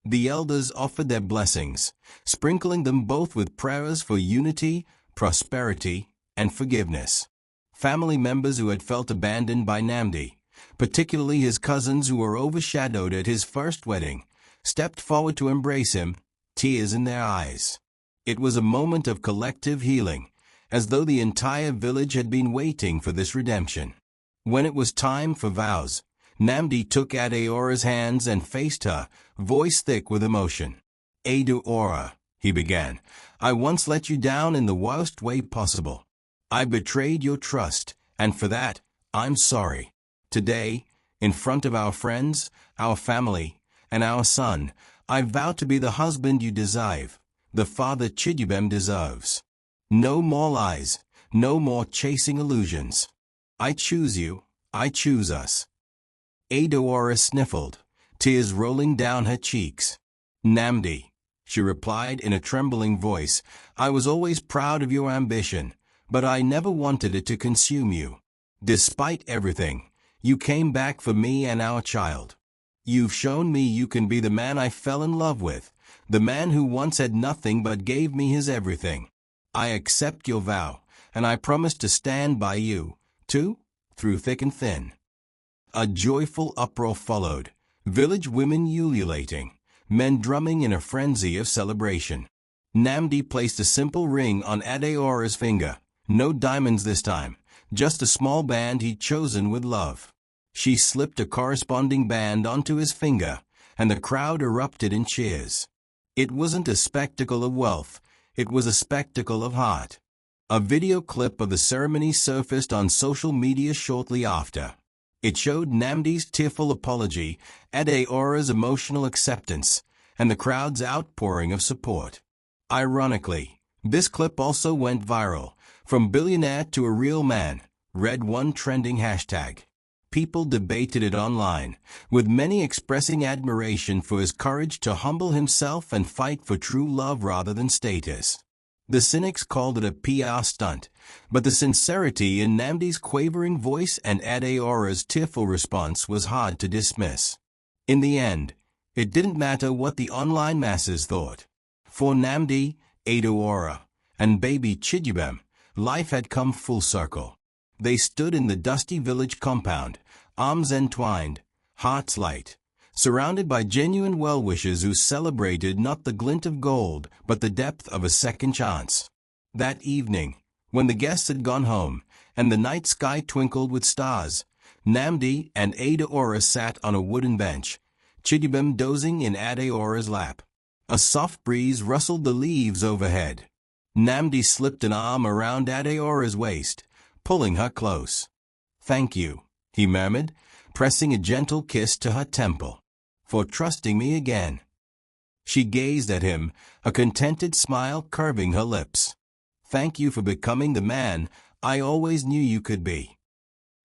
The elders offered their blessings, sprinkling them both with prayers for unity, prosperity, and forgiveness. Family members who had felt abandoned by Nnamdi, particularly his cousins who were overshadowed at his first wedding, stepped forward to embrace him, tears in their eyes. It was a moment of collective healing, as though the entire village had been waiting for this redemption. When it was time for vows, Nnamdi took Adeora's hands and faced her, voice thick with emotion. "Adeora," he began, "I once let you down in the worst way possible. I betrayed your trust, and for that, I'm sorry. Today, in front of our friends, our family, and our son, I vow to be the husband you deserve, the father Chidubem deserves. No more lies, no more chasing illusions. I choose you, I choose us." Adeora sniffled, tears rolling down her cheeks. "Nnamdi," she replied in a trembling voice, "I was always proud of your ambition, but I never wanted it to consume you. Despite everything, you came back for me and our child. You've shown me you can be the man I fell in love with, the man who once had nothing but gave me his everything. I accept your vow, and I promise to stand by you, too, through thick and thin." A joyful uproar followed, village women ululating, men drumming in a frenzy of celebration. Nnamdi placed a simple ring on Adeora's finger, no diamonds this time, just a small band he'd chosen with love. She slipped a corresponding band onto his finger, and the crowd erupted in cheers. It wasn't a spectacle of wealth, it was a spectacle of heart. A video clip of the ceremony surfaced on social media shortly after. It showed Nnamdi's tearful apology, Adeora's emotional acceptance, and the crowd's outpouring of support. Ironically, this clip also went viral. "From billionaire to a real man," read one trending hashtag. People debated it online, with many expressing admiration for his courage to humble himself and fight for true love rather than status. The cynics called it a PR stunt, but the sincerity in Nnamdi's quavering voice and Adeora's tearful response was hard to dismiss. In the end, it didn't matter what the online masses thought. For Nnamdi, Adeora, and baby Chidubem, life had come full circle. They stood in the dusty village compound, arms entwined, hearts light, surrounded by genuine well-wishers who celebrated not the glint of gold, but the depth of a second chance. That evening, when the guests had gone home, and the night sky twinkled with stars, Nnamdi and Adeora sat on a wooden bench, Chidubem dozing in Adeora's lap. A soft breeze rustled the leaves overhead. Nnamdi slipped an arm around Adeora's waist, pulling her close. "Thank you," he murmured, pressing a gentle kiss to her temple, "for trusting me again." She gazed at him, a contented smile curving her lips. "Thank you for becoming the man I always knew you could be."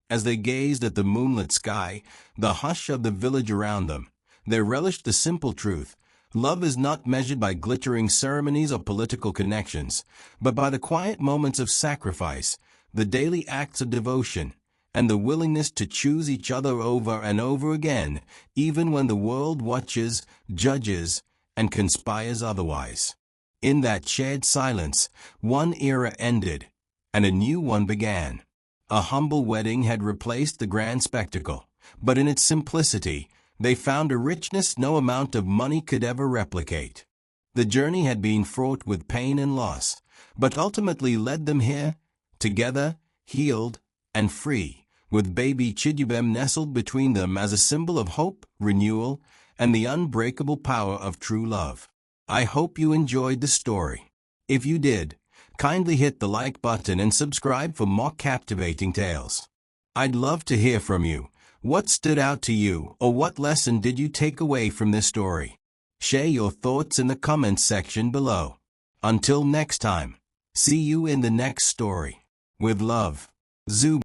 As they gazed at the moonlit sky, the hush of the village around them, they relished the simple truth. Love is not measured by glittering ceremonies or political connections, but by the quiet moments of sacrifice, the daily acts of devotion, and the willingness to choose each other over and over again, even when the world watches, judges, and conspires otherwise. In that shared silence, one era ended, and a new one began. A humble wedding had replaced the grand spectacle, but in its simplicity, they found a richness no amount of money could ever replicate. The journey had been fraught with pain and loss, but ultimately led them here, together, healed, and free, with baby Chidubem nestled between them as a symbol of hope, renewal, and the unbreakable power of true love. I hope you enjoyed the story. If you did, kindly hit the like button and subscribe for more captivating tales. I'd love to hear from you. What stood out to you, or what lesson did you take away from this story? Share your thoughts in the comments section below. Until next time, see you in the next story. With love, Zub.